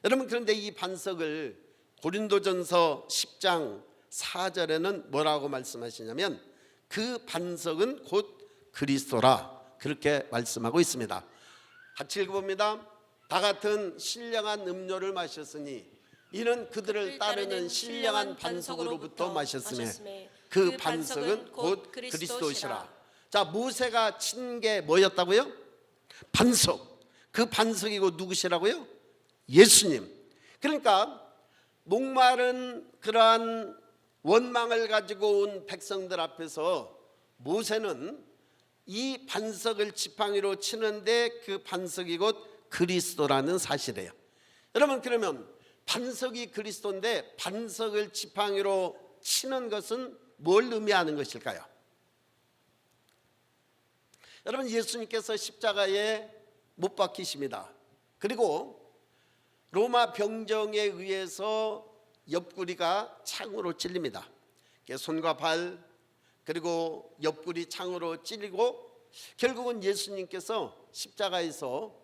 여러분, 그런데 이 반석을 고린도전서 10장 4절에는 뭐라고 말씀하시냐면 그 반석은 곧 그리스도라, 그렇게 말씀하고 있습니다. 같이 읽어봅니다. 다 같은 신령한 음료를 마셨으니 이는 그들을 따르는 신령한 반석으로부터 마셨음에 그 반석은 곧 그리스도시라. 자, 모세가 친 게 뭐였다고요? 반석. 그 반석이고 누구시라고요? 예수님. 그러니까 목마른 그러한 원망을 가지고 온 백성들 앞에서 모세는 이 반석을 지팡이로 치는데 그 반석이 곧 그리스도라는 사실이에요. 여러분, 그러면 반석이 그리스도인데 반석을 지팡이로 치는 것은 뭘 의미하는 것일까요? 여러분, 예수님께서 십자가에 못 박히십니다. 그리고 로마 병정에 의해서 옆구리가 창으로 찔립니다. 손과 발 그리고 옆구리 창으로 찔리고 결국은 예수님께서 십자가에서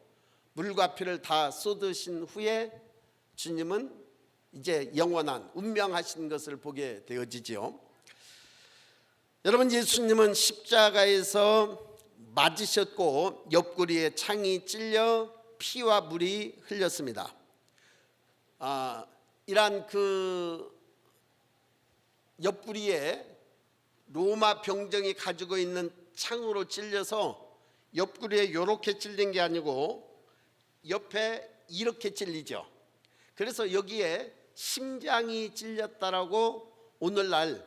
물과 피를 다 쏟으신 후에 주님은 이제 영원한 운명하신 것을 보게 되어지지요. 여러분, 예수님은 십자가에서 맞으셨고 옆구리에 창이 찔려 피와 물이 흘렸습니다. 이란 그 옆구리에 로마 병정이 가지고 있는 창으로 찔려서 옆구리에 이렇게 찔린 게 아니고 옆에 이렇게 찔리죠. 그래서 여기에 심장이 찔렸다라고 오늘날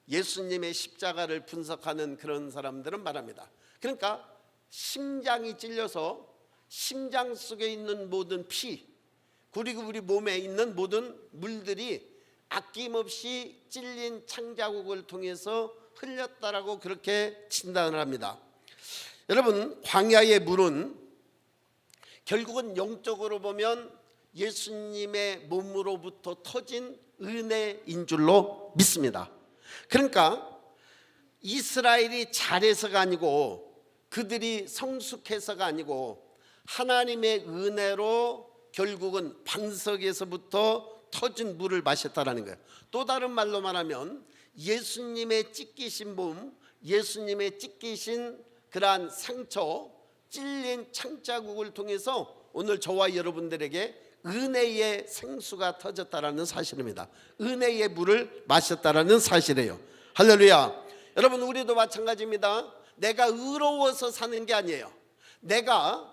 예수님의 십자가를 분석하는 그런 사람들은 말합니다. 그러니까 심장이 찔려서 심장 속에 있는 모든 피 그리고 우리 몸에 있는 모든 물들이 아낌없이 찔린 창자국을 통해서 흘렸다라고 그렇게 진단을 합니다. 여러분, 광야의 물은 결국은 영적으로 보면 예수님의 몸으로부터 터진 은혜인 줄로 믿습니다. 그러니까 이스라엘이 잘해서가 아니고 그들이 성숙해서가 아니고 하나님의 은혜로 결국은 반석에서부터 터진 물을 마셨다라는 거예요. 또 다른 말로 말하면 예수님의 찢기신 몸, 예수님의 찢기신 그러한 상처, 찔린 창자국을 통해서 오늘 저와 여러분들에게 은혜의 생수가 터졌다라는 사실입니다. 은혜의 물을 마셨다라는 사실이에요. 할렐루야. 여러분, 우리도 마찬가지입니다. 내가 의로워서 사는 게 아니에요. 내가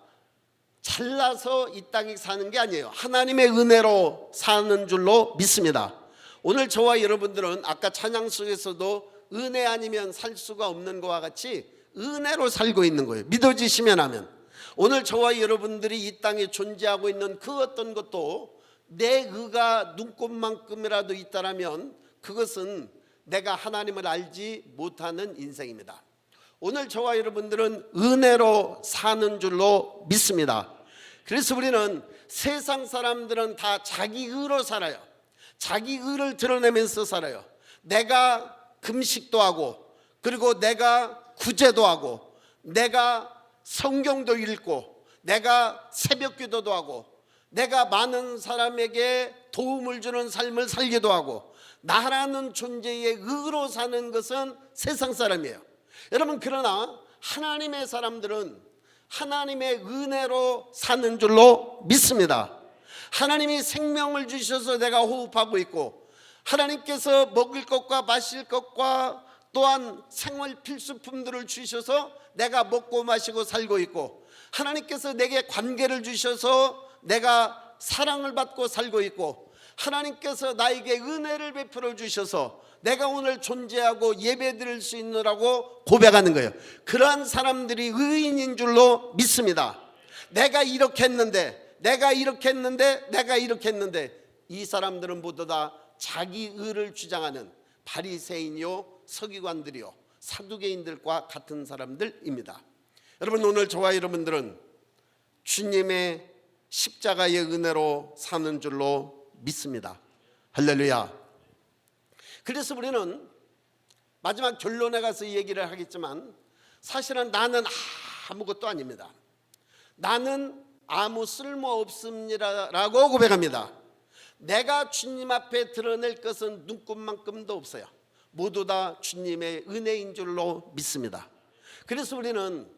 잘나서 이 땅에 사는 게 아니에요. 하나님의 은혜로 사는 줄로 믿습니다. 오늘 저와 여러분들은 아까 찬양 속에서도 은혜 아니면 살 수가 없는 것과 같이 은혜로 살고 있는 거예요. 믿어지시면 하면. 오늘 저와 여러분들이 이 땅에 존재하고 있는 그 어떤 것도 내 의가 눈곱만큼이라도 있다라면 그것은 내가 하나님을 알지 못하는 인생입니다. 오늘 저와 여러분들은 은혜로 사는 줄로 믿습니다. 그래서 우리는 세상 사람들은 다 자기 의로 살아요. 자기 의를 드러내면서 살아요. 내가 금식도 하고 그리고 내가 구제도 하고 내가 성경도 읽고 내가 새벽 기도도 하고 내가 많은 사람에게 도움을 주는 삶을 살기도 하고 나라는 존재의 의로 사는 것은 세상 사람이에요. 여러분, 그러나 하나님의 사람들은 하나님의 은혜로 사는 줄로 믿습니다. 하나님이 생명을 주셔서 내가 호흡하고 있고, 하나님께서 먹을 것과 마실 것과 또한 생활 필수품들을 주셔서 내가 먹고 마시고 살고 있고, 하나님께서 내게 관계를 주셔서 내가 사랑을 받고 살고 있고, 하나님께서 나에게 은혜를 베풀어 주셔서 내가 오늘 존재하고 예배드릴 수 있느라고 고백하는 거예요. 그러한 사람들이 의인인 줄로 믿습니다. 내가 이렇게 했는데, 내가 이렇게 했는데, 내가 이렇게 했는데, 이 사람들은 모두 다 자기 의를 주장하는 바리새인이요 서기관들이요 사두개인들과 같은 사람들입니다. 여러분, 오늘 저와 여러분들은 주님의 십자가의 은혜로 사는 줄로 믿습니다. 할렐루야. 그래서 우리는 마지막 결론에 가서 얘기를 하겠지만, 사실은 나는 아무것도 아닙니다. 나는 아무 쓸모 없습니다라고 고백합니다. 내가 주님 앞에 드러낼 것은 눈꼽만큼도 없어요. 모두 다 주님의 은혜인 줄로 믿습니다. 그래서 우리는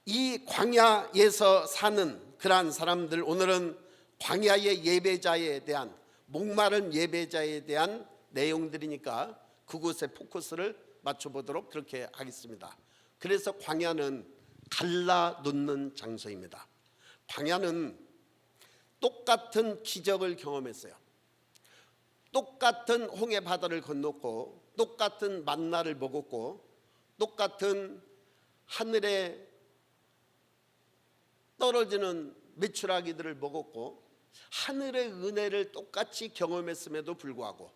이 광야에서 사는 그러한 사람들, 오늘은 광야의 예배자에 대한, 목마른 예배자에 대한 내용들이니까 그곳에 포커스를 맞춰보도록 그렇게 하겠습니다. 그래서 광야는 갈라놓는 장소입니다. 광야는 똑같은 기적을 경험했어요. 똑같은 홍해 바다를 건넜고, 똑같은 만나를 먹었고, 똑같은 하늘에 떨어지는 메추라기들을 먹었고, 하늘의 은혜를 똑같이 경험했음에도 불구하고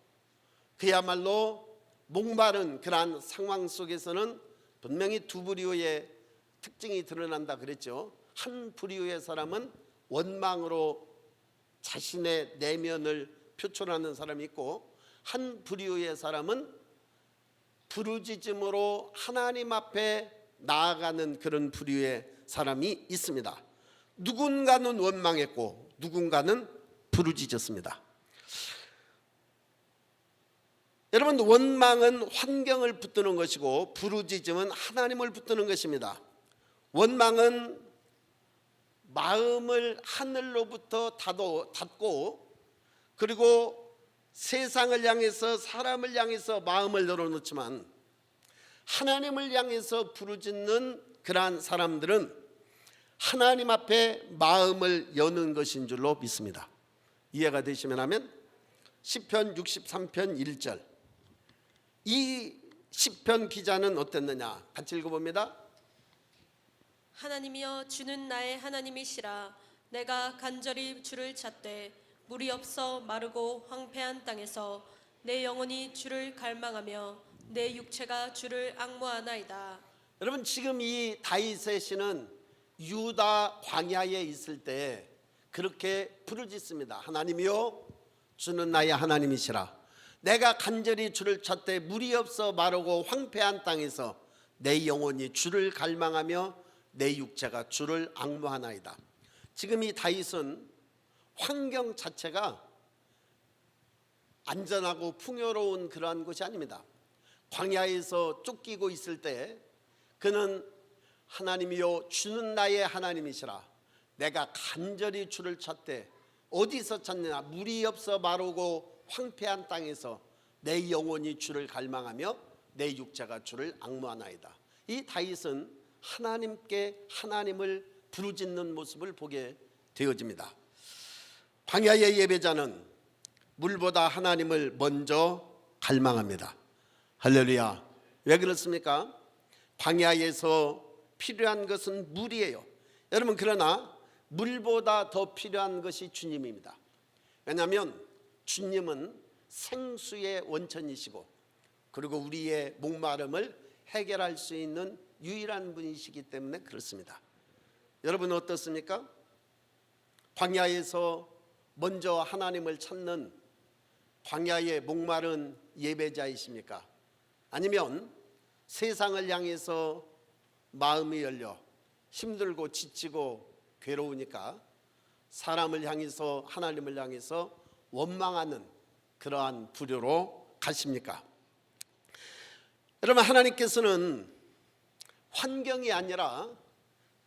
그야말로 목마른 그러한 상황 속에서는 분명히 두 부류의 특징이 드러난다 그랬죠. 한 부류의 사람은 원망으로 자신의 내면을 표출하는 사람이 있고, 한 부류의 사람은 부르짖음으로 하나님 앞에 나아가는 그런 부류의 사람이 있습니다. 누군가는 원망했고 누군가는 부르짖었습니다. 여러분, 원망은 환경을 붙드는 것이고 부르짖음은 하나님을 붙드는 것입니다. 원망은 마음을 하늘로부터 닫고, 그리고 세상을 향해서, 사람을 향해서 마음을 열어놓지만, 하나님을 향해서 부르짖는 그러한 사람들은 하나님 앞에 마음을 여는 것인 줄로 믿습니다. 이해가 되시면 하면 시편 63편 1절, 이 시편 기자는 어땠느냐, 같이 읽어봅니다. 하나님이여, 주는 나의 하나님이시라. 내가 간절히 주를 찾되 물이 없어 마르고 황폐한 땅에서 내 영혼이 주를 갈망하며 내 육체가 주를 앙모하나이다. 여러분, 지금 이 다윗의 시는 유다 광야에 있을 때 그렇게 부르짖습니다. 하나님이여, 주는 나의 하나님이시라. 내가 간절히 주를 찾되 물이 없어 마르고 황폐한 땅에서 내 영혼이 주를 갈망하며 내 육체가 주를 앙모하나이다. 지금 이 다윗은 환경 자체가 안전하고 풍요로운 그러한 곳이 아닙니다. 광야에서 쫓기고 있을 때 그는 하나님이여, 주는 나의 하나님이시라. 내가 간절히 주를 찾되, 어디서 찾느냐, 물이 없어 마르고 황폐한 땅에서 내 영혼이 주를 갈망하며 내 육체가 주를 앙모하나이다. 이 다윗은 하나님께 하나님을 부르짖는 모습을 보게 되어집니다. 광야의 예배자는 물보다 하나님을 먼저 갈망합니다. 할렐루야. 왜 그렇습니까? 광야에서 필요한 것은 물이에요. 여러분, 그러나 물보다 더 필요한 것이 주님입니다. 왜냐하면 주님은 생수의 원천이시고, 그리고 우리의 목마름을 해결할 수 있는 유일한 분이시기 때문에 그렇습니다. 여러분, 어떻습니까? 광야에서 먼저 하나님을 찾는 광야의 목마른 예배자이십니까? 아니면 세상을 향해서 마음이 열려 힘들고 지치고 괴로우니까 사람을 향해서 하나님을 향해서 원망하는 그러한 부류로 가십니까? 여러분, 하나님께서는 환경이 아니라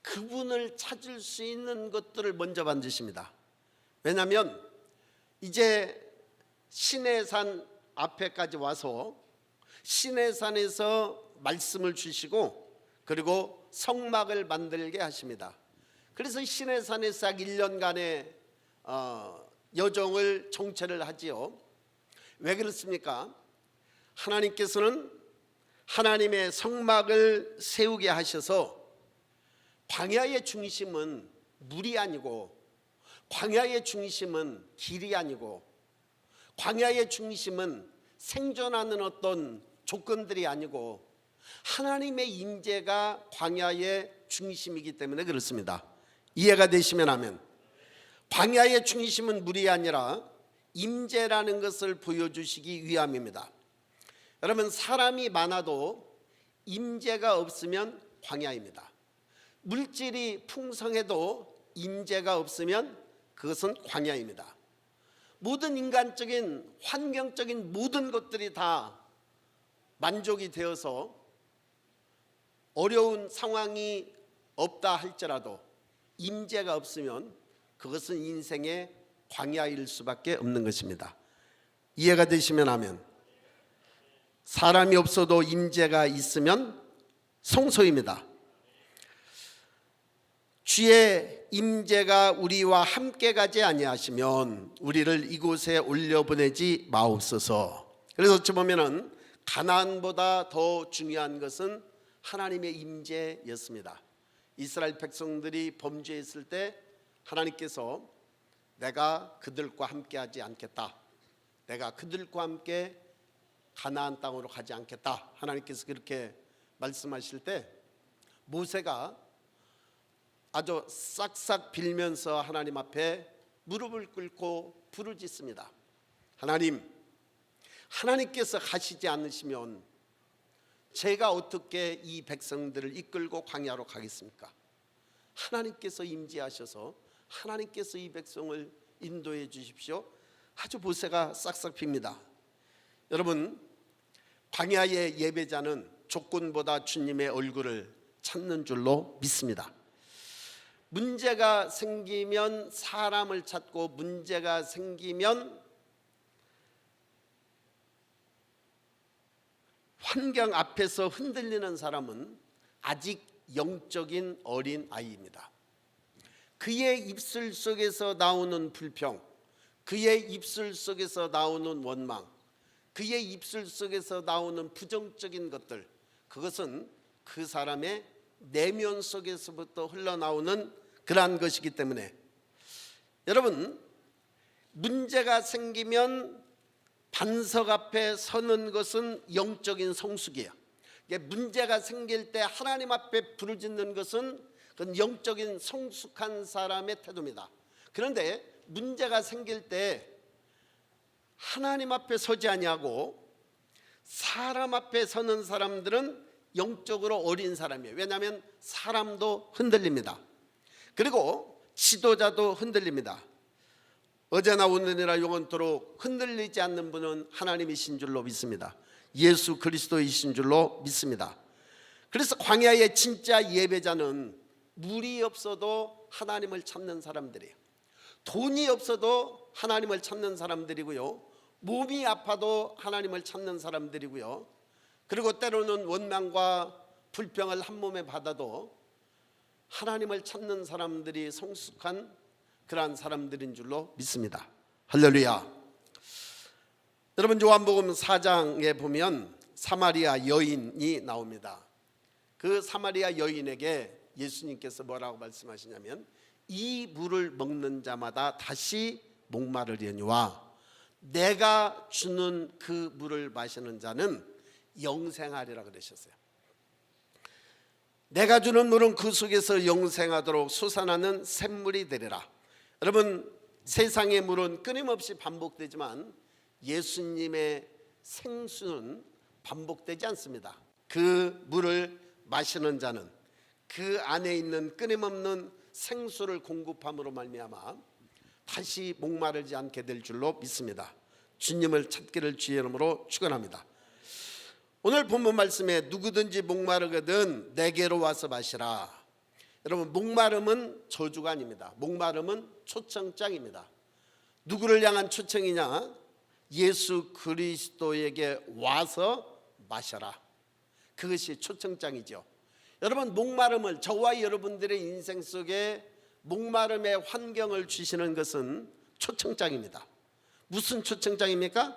그분을 찾을 수 있는 것들을 먼저 만드십니다. 왜냐하면 이제 시내산 앞에까지 와서 시내산에서 말씀을 주시고 그리고 성막을 만들게 하십니다. 그래서 시내산에서 약 1년간의 여정을 정체를 하지요. 왜 그렇습니까? 하나님께서는 하나님의 성막을 세우게 하셔서 광야의 중심은 물이 아니고, 광야의 중심은 길이 아니고, 광야의 중심은 생존하는 어떤 조건들이 아니고 하나님의 임재가 광야의 중심이기 때문에 그렇습니다. 이해가 되시면 하면, 광야의 중심은 물이 아니라 임재라는 것을 보여주시기 위함입니다. 여러분, 사람이 많아도 임재가 없으면 광야입니다. 물질이 풍성해도 임재가 없으면 그것은 광야입니다. 모든 인간적인 환경적인 모든 것들이 다 만족이 되어서 어려운 상황이 없다 할지라도 임재가 없으면 그것은 인생의 광야일 수밖에 없는 것입니다. 이해가 되시면 하면, 사람이 없어도 임재가 있으면 성소입니다. 주의 임재가 우리와 함께 가지 아니하시면 우리를 이곳에 올려보내지 마옵소서. 그래서 어찌 보면은 가나안보다 더 중요한 것은 하나님의 임재였습니다. 이스라엘 백성들이 범죄했을 때 하나님께서 내가 그들과 함께 하지 않겠다, 내가 그들과 함께 가나안 땅으로 가지 않겠다, 하나님께서 그렇게 말씀하실 때 모세가 아주 싹싹 빌면서 하나님 앞에 무릎을 꿇고 부르짖습니다. 하나님께서 가시지 않으시면 제가 어떻게 이 백성들을 이끌고 광야로 가겠습니까? 하나님께서 임재하셔서 하나님께서 이 백성을 인도해 주십시오. 아주 모세가 싹싹 빕니다. 여러분, 광야의 예배자는 조건보다 주님의 얼굴을 찾는 줄로 믿습니다. 문제가 생기면 사람을 찾고, 문제가 생기면 환경 앞에서 흔들리는 사람은 아직 영적인 어린 아이입니다. 그의 입술 속에서 나오는 불평, 그의 입술 속에서 나오는 원망, 그의 입술 속에서 나오는 부정적인 것들, 그것은 그 사람의 내면 속에서부터 흘러나오는 그러한 것이기 때문에, 여러분, 문제가 생기면 반석 앞에 서는 것은 영적인 성숙이에요. 문제가 생길 때 하나님 앞에 부르짖는 것은 그건 영적인 성숙한 사람의 태도입니다. 그런데 문제가 생길 때 하나님 앞에 서지 아니하고 사람 앞에 서는 사람들은 영적으로 어린 사람이에요. 왜냐하면 사람도 흔들립니다. 그리고 지도자도 흔들립니다. 어제나 오늘이나 영원토록 흔들리지 않는 분은 하나님이신 줄로 믿습니다. 예수 그리스도이신 줄로 믿습니다. 그래서 광야의 진짜 예배자는 물이 없어도 하나님을 찾는 사람들이에요. 돈이 없어도 하나님을 찾는 사람들이고요, 몸이 아파도 하나님을 찾는 사람들이고요, 그리고 때로는 원망과 불평을 한 몸에 받아도 하나님을 찾는 사람들이 성숙한 그러한 사람들인 줄로 믿습니다. 할렐루야. 여러분, 요한복음 4장에 보면 사마리아 여인이 나옵니다. 그 사마리아 여인에게 예수님께서 뭐라고 말씀하시냐면, 이 물을 먹는 자마다 다시 목마르려니와 내가 주는 그 물을 마시는 자는 영생하리라 그러셨어요. 내가 주는 물은 그 속에서 영생하도록 솟아나는 샘물이 되리라. 여러분, 세상의 물은 끊임없이 반복되지만 예수님의 생수는 반복되지 않습니다. 그 물을 마시는 자는 그 안에 있는 끊임없는 생수를 공급함으로 말미암아 다시 목마르지 않게 될 줄로 믿습니다. 주님을 찾기를 주의 이름으로 축원합니다. 오늘 본문 말씀에 누구든지 목마르거든 내게로 와서 마시라. 여러분, 목마름은 저주가 아닙니다. 목마름은 초청장입니다. 누구를 향한 초청이냐? 예수 그리스도에게 와서 마셔라. 그것이 초청장이죠. 여러분, 목마름을, 저와 여러분들의 인생 속에 목마름의 환경을 주시는 것은 초청장입니다. 무슨 초청장입니까?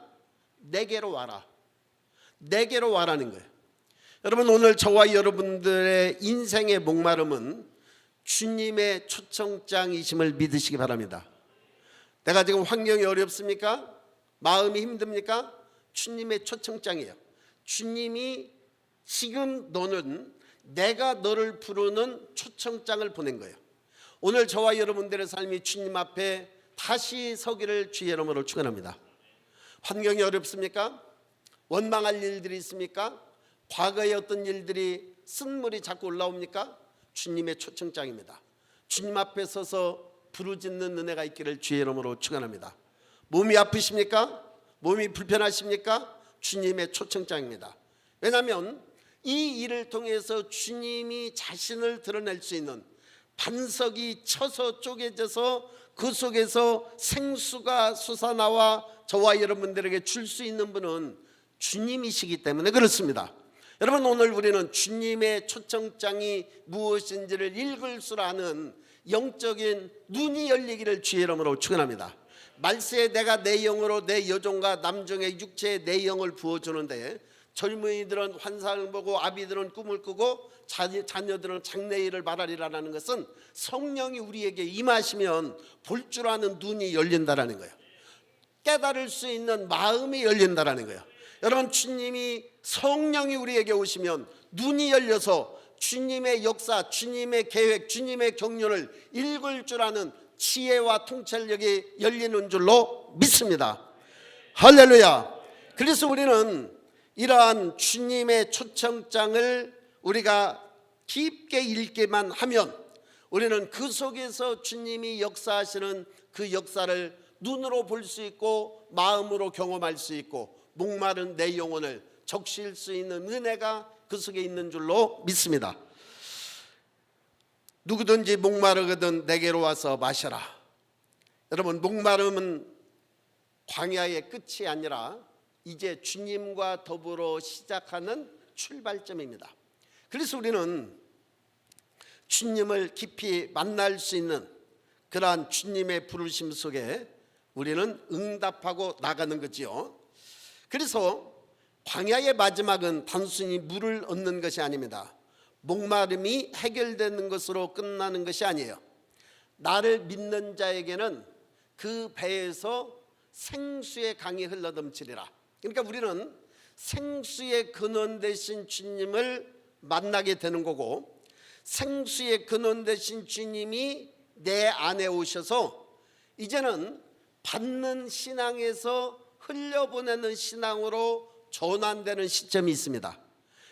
내게로 와라. 내게로 와라는 거예요. 여러분, 오늘 저와 여러분들의 인생의 목마름은 주님의 초청장이심을 믿으시기 바랍니다. 내가 지금 환경이 어렵습니까? 마음이 힘듭니까? 주님의 초청장이에요. 주님이 지금 너는, 내가 너를 부르는 초청장을 보낸 거예요. 오늘 저와 여러분들의 삶이 주님 앞에 다시 서기를 주의 이름으로 축원합니다. 환경이 어렵습니까? 원망할 일들이 있습니까? 과거의 어떤 일들이 쓴물이 자꾸 올라옵니까? 주님의 초청장입니다. 주님 앞에 서서 부르짖는 은혜가 있기를 주의 이름으로 축원합니다. 몸이 아프십니까? 몸이 불편하십니까? 주님의 초청장입니다. 왜냐하면 이 일을 통해서 주님이 자신을 드러낼 수 있는, 반석이 쳐서 쪼개져서 그 속에서 생수가 솟아나와 저와 여러분들에게 줄 수 있는 분은 주님이시기 때문에 그렇습니다. 여러분, 오늘 우리는 주님의 초청장이 무엇인지를 읽을 줄 아는 영적인 눈이 열리기를 주의 이름으로 축원합니다. 말세에 내가 내 영으로 내 여종과 남종의 육체에 내 영을 부어주는데, 젊은이들은 환상을 보고 아비들은 꿈을 꾸고 자녀들은 장래일을 말하리라는 것은 성령이 우리에게 임하시면 볼 줄 아는 눈이 열린다라는 거예요. 깨달을 수 있는 마음이 열린다라는 거예요. 여러분, 주님이, 성령이 우리에게 오시면 눈이 열려서 주님의 역사, 주님의 계획, 주님의 경륜을 읽을 줄 아는 지혜와 통찰력이 열리는 줄로 믿습니다. 할렐루야. 그래서 우리는 이러한 주님의 초청장을 우리가 깊게 읽기만 하면 우리는 그 속에서 주님이 역사하시는 그 역사를 눈으로 볼 수 있고 마음으로 경험할 수 있고 목마른 내 영혼을 적실 수 있는 은혜가 그 속에 있는 줄로 믿습니다. 누구든지 목마르거든 내게로 와서 마셔라. 여러분, 목마름은 광야의 끝이 아니라 이제 주님과 더불어 시작하는 출발점입니다. 그래서 우리는 주님을 깊이 만날 수 있는 그러한 주님의 부르심 속에 우리는 응답하고 나가는 거지요. 그래서 광야의 마지막은 단순히 물을 얻는 것이 아닙니다. 목마름이 해결되는 것으로 끝나는 것이 아니에요. 나를 믿는 자에게는 그 배에서 생수의 강이 흘러넘치리라. 그러니까 우리는 생수의 근원 되신 주님을 만나게 되는 거고, 생수의 근원 되신 주님이 내 안에 오셔서 이제는 받는 신앙에서 흘려보내는 신앙으로 전환되는 시점이 있습니다.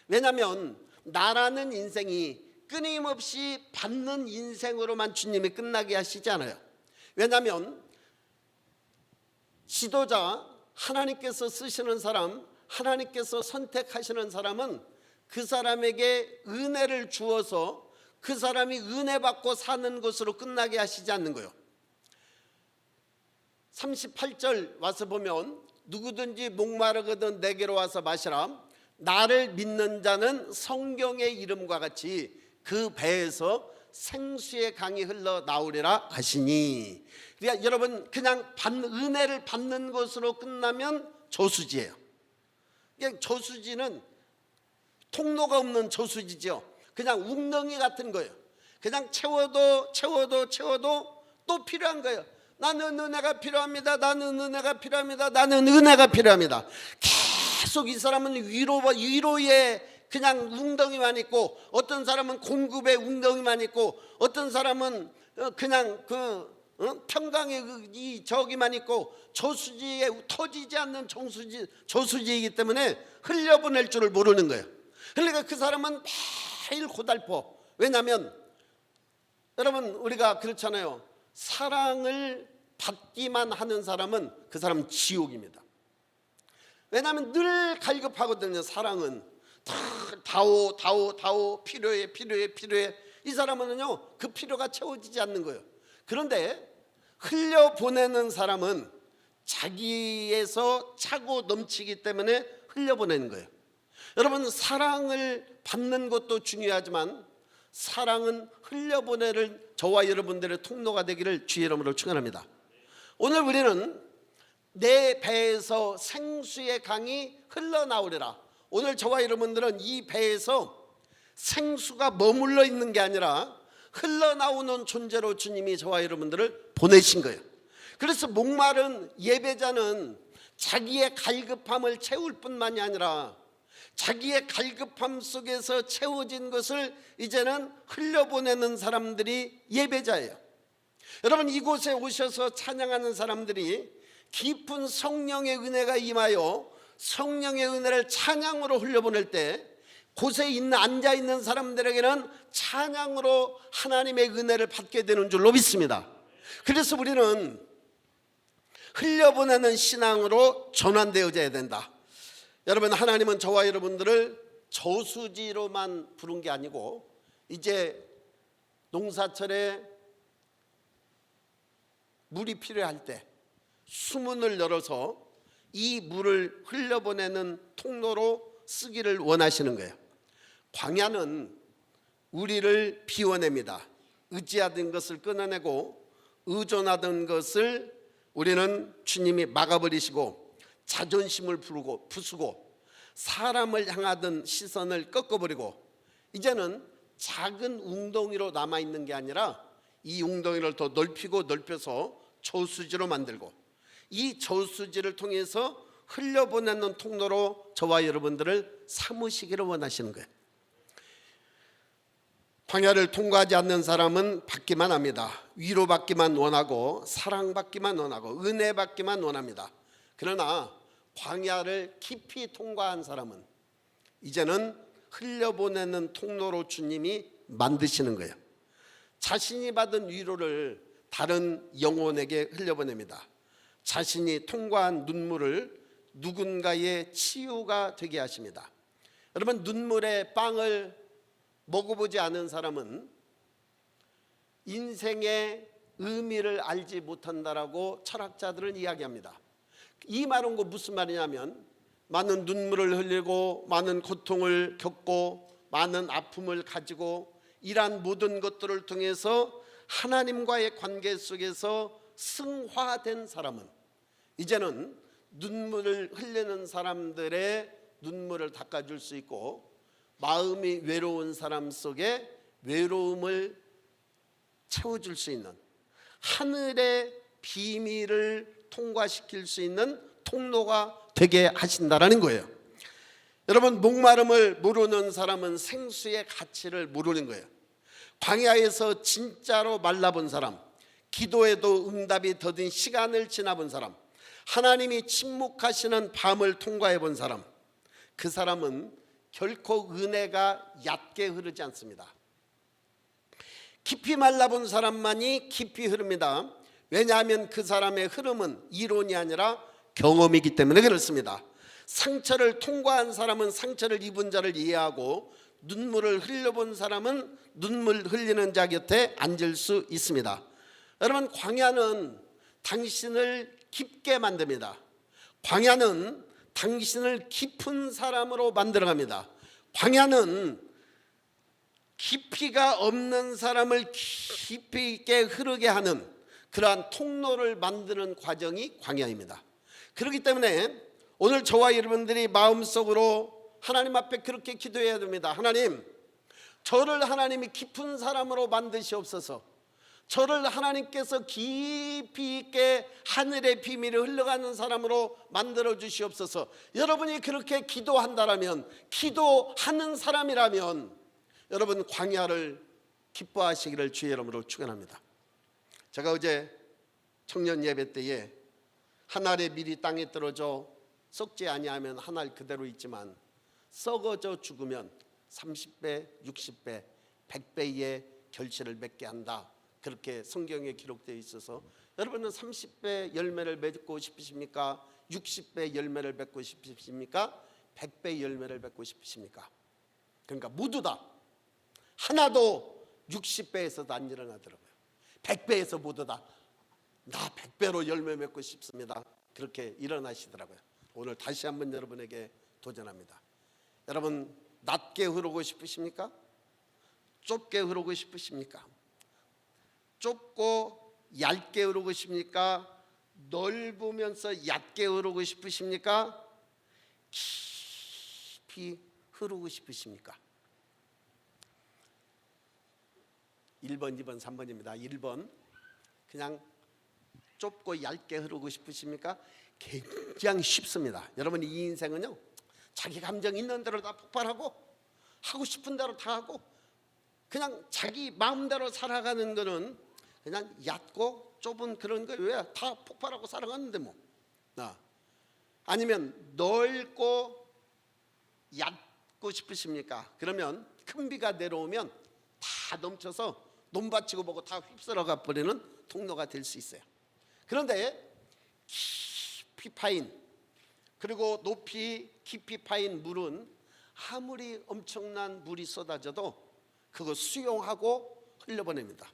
왜냐하면 나라는 인생이 끊임없이 받는 인생으로만 주님이 끝나게 하시지 않아요. 왜냐하면 지도자, 하나님께서 쓰시는 사람, 하나님께서 선택하시는 사람은 그 사람에게 은혜를 주어서 그 사람이 은혜 받고 사는 것으로 끝나게 하시지 않는 거예요. 38절 와서 보면 누구든지 목마르거든 내게로 와서 마시라. 나를 믿는 자는 성경의 이름과 같이 그 배에서 생수의 강이 흘러나오리라 하시니. 그러니까 여러분, 그냥 은혜를 받는 것으로 끝나면 저수지예요. 그냥 저수지는 통로가 없는 저수지죠. 그냥 웅덩이 같은 거예요. 그냥 채워도 또 필요한 거예요. 나는 은혜가 필요합니다. 나는 은혜가 필요합니다. 나는 은혜가 필요합니다. 계속 이 사람은 위로에 그냥 웅덩이만 있고, 어떤 사람은 공급에 웅덩이만 있고, 어떤 사람은 그냥 평강의 저기만 있고, 저수지에 터지지 않는 저수지이기 때문에 흘려보낼 줄을 모르는 거예요. 그러니까 그 사람은 매일 고달퍼. 왜냐하면 여러분, 우리가 그렇잖아요. 사랑을 받기만 하는 사람은 그 사람은 지옥입니다. 왜냐하면 늘 갈급하거든요. 사랑은 다오 필요해. 이 사람은요 그 필요가 채워지지 않는 거예요. 그런데 흘려보내는 사람은 자기에서 차고 넘치기 때문에 흘려보내는 거예요. 여러분, 사랑을 받는 것도 중요하지만 사랑은 흘려보내는 저와 여러분들의 통로가 되기를 주의 이름으로 축원합니다. 오늘 우리는 내 배에서 생수의 강이 흘러나오리라. 오늘 저와 여러분들은 이 배에서 생수가 머물러 있는 게 아니라 흘러나오는 존재로 주님이 저와 여러분들을 보내신 거예요. 그래서 목마른 예배자는 자기의 갈급함을 채울 뿐만이 아니라 자기의 갈급함 속에서 채워진 것을 이제는 흘려보내는 사람들이 예배자예요. 여러분, 이곳에 오셔서 찬양하는 사람들이 깊은 성령의 은혜가 임하여 성령의 은혜를 찬양으로 흘려보낼 때 곳에 앉아있는 사람들에게는 찬양으로 하나님의 은혜를 받게 되는 줄로 믿습니다. 그래서 우리는 흘려보내는 신앙으로 전환되어져야 된다. 여러분, 하나님은 저와 여러분들을 저수지로만 부른 게 아니고 이제 농사철에 물이 필요할 때 수문을 열어서 이 물을 흘려보내는 통로로 쓰기를 원하시는 거예요. 광야는 우리를 비워냅니다. 의지하던 것을 끊어내고 의존하던 것을 우리는 주님이 막아버리시고 자존심을 부수고 사람을 향하던 시선을 꺾어버리고 이제는 작은 웅덩이로 남아있는 게 아니라 이 웅덩이를 더 넓혀서 저수지로 만들고 이 저수지를 통해서 흘려보내는 통로로 저와 여러분들을 삼으시기를 원하시는 거예요. 광야를 통과하지 않는 사람은 받기만 합니다. 위로받기만 원하고 사랑받기만 원하고 은혜받기만 원합니다. 그러나 광야를 깊이 통과한 사람은 이제는 흘려보내는 통로로 주님이 만드시는 거예요. 자신이 받은 위로를 다른 영혼에게 흘려보냅니다. 자신이 통과한 눈물을 누군가의 치유가 되게 하십니다. 여러분, 눈물의 빵을 먹어보지 않은 사람은 인생의 의미를 알지 못한다라고 철학자들은 이야기합니다. 이 말은 무슨 말이냐면 많은 눈물을 흘리고 많은 고통을 겪고 많은 아픔을 가지고 이러한 모든 것들을 통해서 하나님과의 관계 속에서 승화된 사람은 이제는 눈물을 흘리는 사람들의 눈물을 닦아줄 수 있고 마음이 외로운 사람 속에 외로움을 채워줄 수 있는 하늘의 비밀을 통과시킬 수 있는 통로가 되게 하신다라는 거예요. 여러분, 목마름을 모르는 사람은 생수의 가치를 모르는 거예요. 광야에서 진짜로 말라본 사람, 기도에도 응답이 더딘 시간을 지나본 사람, 하나님이 침묵하시는 밤을 통과해 본 사람, 그 사람은 결코 은혜가 얕게 흐르지 않습니다. 깊이 말라본 사람만이 깊이 흐릅니다. 왜냐하면 그 사람의 흐름은 이론이 아니라 경험이기 때문에 그렇습니다. 상처를 통과한 사람은 상처를 입은 자를 이해하고 눈물을 흘려본 사람은 눈물 흘리는 자 곁에 앉을 수 있습니다. 여러분, 광야는 당신을 깊게 만듭니다. 광야는 당신을 깊은 사람으로 만들어갑니다. 광야는 깊이가 없는 사람을 깊이 있게 흐르게 하는 그러한 통로를 만드는 과정이 광야입니다. 그렇기 때문에 오늘 저와 여러분들이 마음속으로 하나님 앞에 그렇게 기도해야 됩니다. 하나님, 저를 하나님이 깊은 사람으로 만드시옵소서. 저를 하나님께서 깊이 있게 하늘의 비밀이 흘러가는 사람으로 만들어 주시옵소서. 여러분이 그렇게 기도한다라면, 기도하는 사람이라면 여러분 광야를 기뻐하시기를 주의 이름으로 축원합니다. 제가 어제 청년 예배 때에 한 알의 밀이 땅에 떨어져 썩지 아니하면 한 알 그대로 있지만 썩어져 죽으면 30배, 60배, 100배의 결실을 맺게 한다. 그렇게 성경에 기록되어 있어서 여러분은 30배 열매를 맺고 싶으십니까? 60배 열매를 맺고 싶으십니까? 100배 열매를 맺고 싶으십니까? 그러니까 모두 다 하나도 60배에서도 안 일어나더라고요. 100배에서 모두 다 나 100배로 열매 맺고 싶습니다. 그렇게 일어나시더라고요. 오늘 다시 한번 여러분에게 도전합니다. 여러분, 낮게 흐르고 싶으십니까? 좁게 흐르고 싶으십니까? 좁고 얇게 흐르고 싶습니까? 넓으면서 얕게 흐르고 싶으십니까? 깊이 흐르고 싶으십니까? 1번, 2번, 3번입니다. 1번, 그냥 좁고 얇게 흐르고 싶으십니까? 굉장히 쉽습니다. 여러분, 이 인생은요, 자기 감정 있는 대로 다 폭발하고 하고 싶은 대로 다 하고 그냥 자기 마음대로 살아가는 거는 그냥 얕고 좁은 그런 거예요. 왜? 다 폭발하고 살아가는데 뭐. 아니면 넓고 얕고 싶으십니까? 그러면 큰 비가 내려오면 다 넘쳐서 논밭이고 뭐고 다 휩쓸어가 버리는 통로가 될 수 있어요. 그런데 깊이 파인, 그리고 높이 깊이 파인 물은 아무리 엄청난 물이 쏟아져도 그거 수용하고 흘려보냅니다.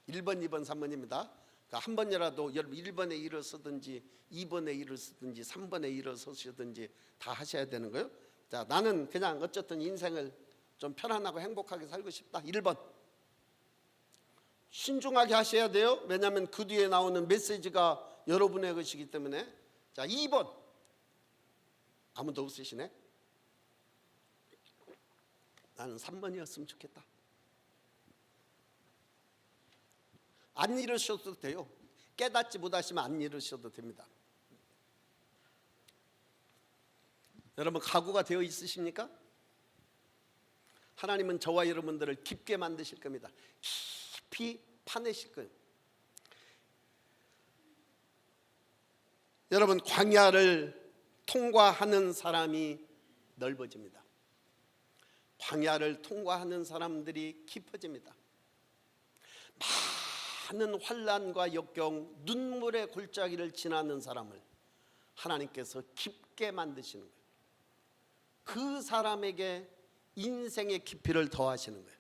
1번, 2번, 3번입니다. 한 번이라도 여러분 1번에 일을 쓰든지 2번에 일을 쓰든지 3번에 일을 쓰시든지 다 하셔야 되는 거예요. 자, 나는 그냥 어쨌든 인생을 좀 편안하고 행복하게 살고 싶다. 1번. 신중하게 하셔야 돼요. 왜냐하면 그 뒤에 나오는 메시지가 여러분의 것이기 때문에. 자, 2번. 아무도 없으시네. 나는 3번이었으면 좋겠다. 안 이러셔도 돼요. 깨닫지 못하시면 안 이러셔도 됩니다. 여러분, 각오가 되어 있으십니까? 하나님은 저와 여러분들을 깊게 만드실 겁니다. 깊이 파내실 거예요. 여러분, 광야를 통과하는 사람이 넓어집니다. 광야를 통과하는 사람들이 깊어집니다. 많은 환난과 역경, 눈물의 골짜기를 지나는 사람을 하나님께서 깊게 만드시는 거예요. 그 사람에게 인생의 깊이를 더하시는 거예요.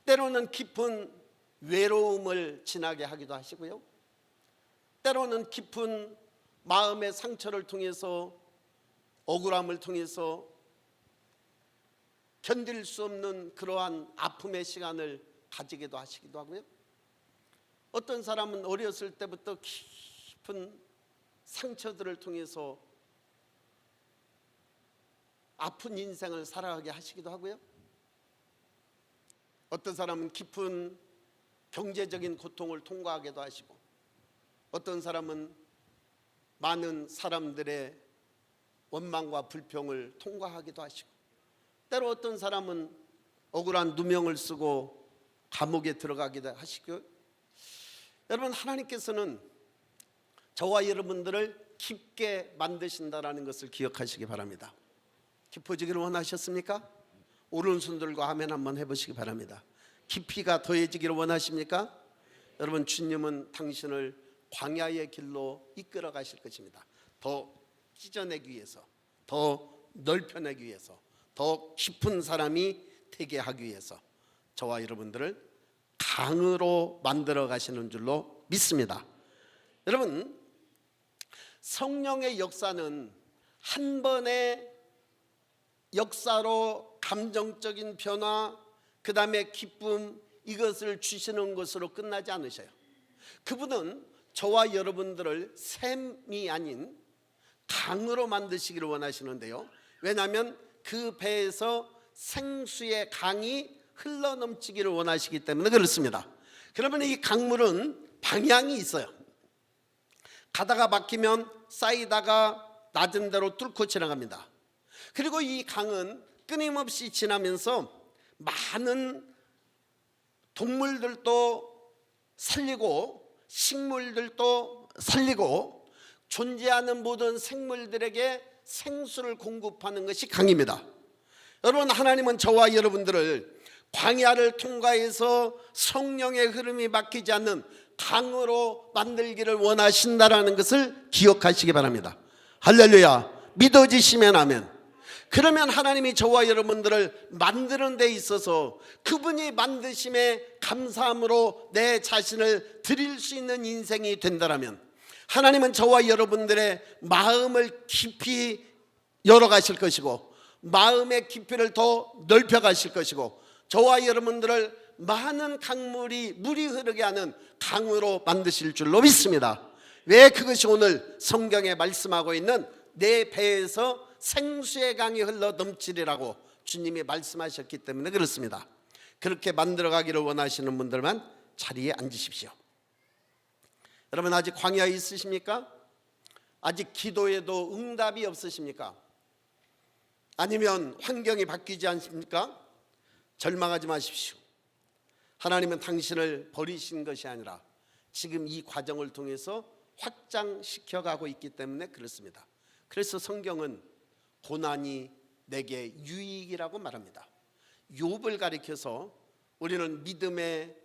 때로는 깊은 외로움을 지나게 하기도 하시고요. 때로는 깊은 마음의 상처를 통해서, 억울함을 통해서 견딜 수 없는 그러한 아픔의 시간을 가지기도 하시기도 하고요. 어떤 사람은 어렸을 때부터 깊은 상처들을 통해서 아픈 인생을 살아가게 하시기도 하고요. 어떤 사람은 깊은 경제적인 고통을 통과하기도 하시고, 어떤 사람은 많은 사람들의 원망과 불평을 통과하기도 하시고, 때로 어떤 사람은 억울한 누명을 쓰고 감옥에 들어가기도 하시고요. 여러분, 하나님께서는 저와 여러분들을 깊게 만드신다라는 것을 기억하시기 바랍니다. 깊어지기를 원하셨습니까? 오른손들과 아멘 한번 해보시기 바랍니다. 깊이가 더해지기를 원하십니까? 여러분, 주님은 당신을 광야의 길로 이끌어 가실 것입니다. 더 찢어내기 위해서, 더 넓혀내기 위해서, 더 깊은 사람이 되게 하기 위해서 저와 여러분들을 강으로 만들어 가시는 줄로 믿습니다. 여러분, 성령의 역사는 한 번의 역사로 감정적인 변화, 그 다음에 기쁨, 이것을 주시는 것으로 끝나지 않으셔요. 그분은 저와 여러분들을 샘이 아닌 강으로 만드시기를 원하시는데요. 왜냐하면 그 배에서 생수의 강이 흘러넘치기를 원하시기 때문에 그렇습니다. 그러면 이 강물은 방향이 있어요. 가다가 막히면 쌓이다가 낮은 데로 뚫고 지나갑니다. 그리고 이 강은 끊임없이 지나면서 많은 동물들도 살리고 식물들도 살리고 존재하는 모든 생물들에게 생수를 공급하는 것이 강입니다. 여러분, 하나님은 저와 여러분들을 광야를 통과해서 성령의 흐름이 막히지 않는 강으로 만들기를 원하신다라는 것을 기억하시기 바랍니다. 할렐루야. 믿어지시면 아멘. 그러면 하나님이 저와 여러분들을 만드는 데 있어서 그분이 만드심에 감사함으로 내 자신을 드릴 수 있는 인생이 된다면 하나님은 저와 여러분들의 마음을 깊이 열어가실 것이고 마음의 깊이를 더 넓혀가실 것이고 저와 여러분들을 많은 물이 흐르게 하는 강으로 만드실 줄로 믿습니다. 왜 그것이 오늘 성경에 말씀하고 있는 내 배에서 생수의 강이 흘러 넘치리라고 주님이 말씀하셨기 때문에 그렇습니다. 그렇게 만들어가기를 원하시는 분들만 자리에 앉으십시오. 여러분 아직 광야에 있으십니까? 아직 기도에도 응답이 없으십니까? 아니면 환경이 바뀌지 않습니까? 절망하지 마십시오. 하나님은 당신을 버리신 것이 아니라 지금 이 과정을 통해서 확장시켜가고 있기 때문에 그렇습니다. 그래서 성경은 고난이 내게 유익이라고 말합니다. 욥을 가리켜서 우리는 믿음의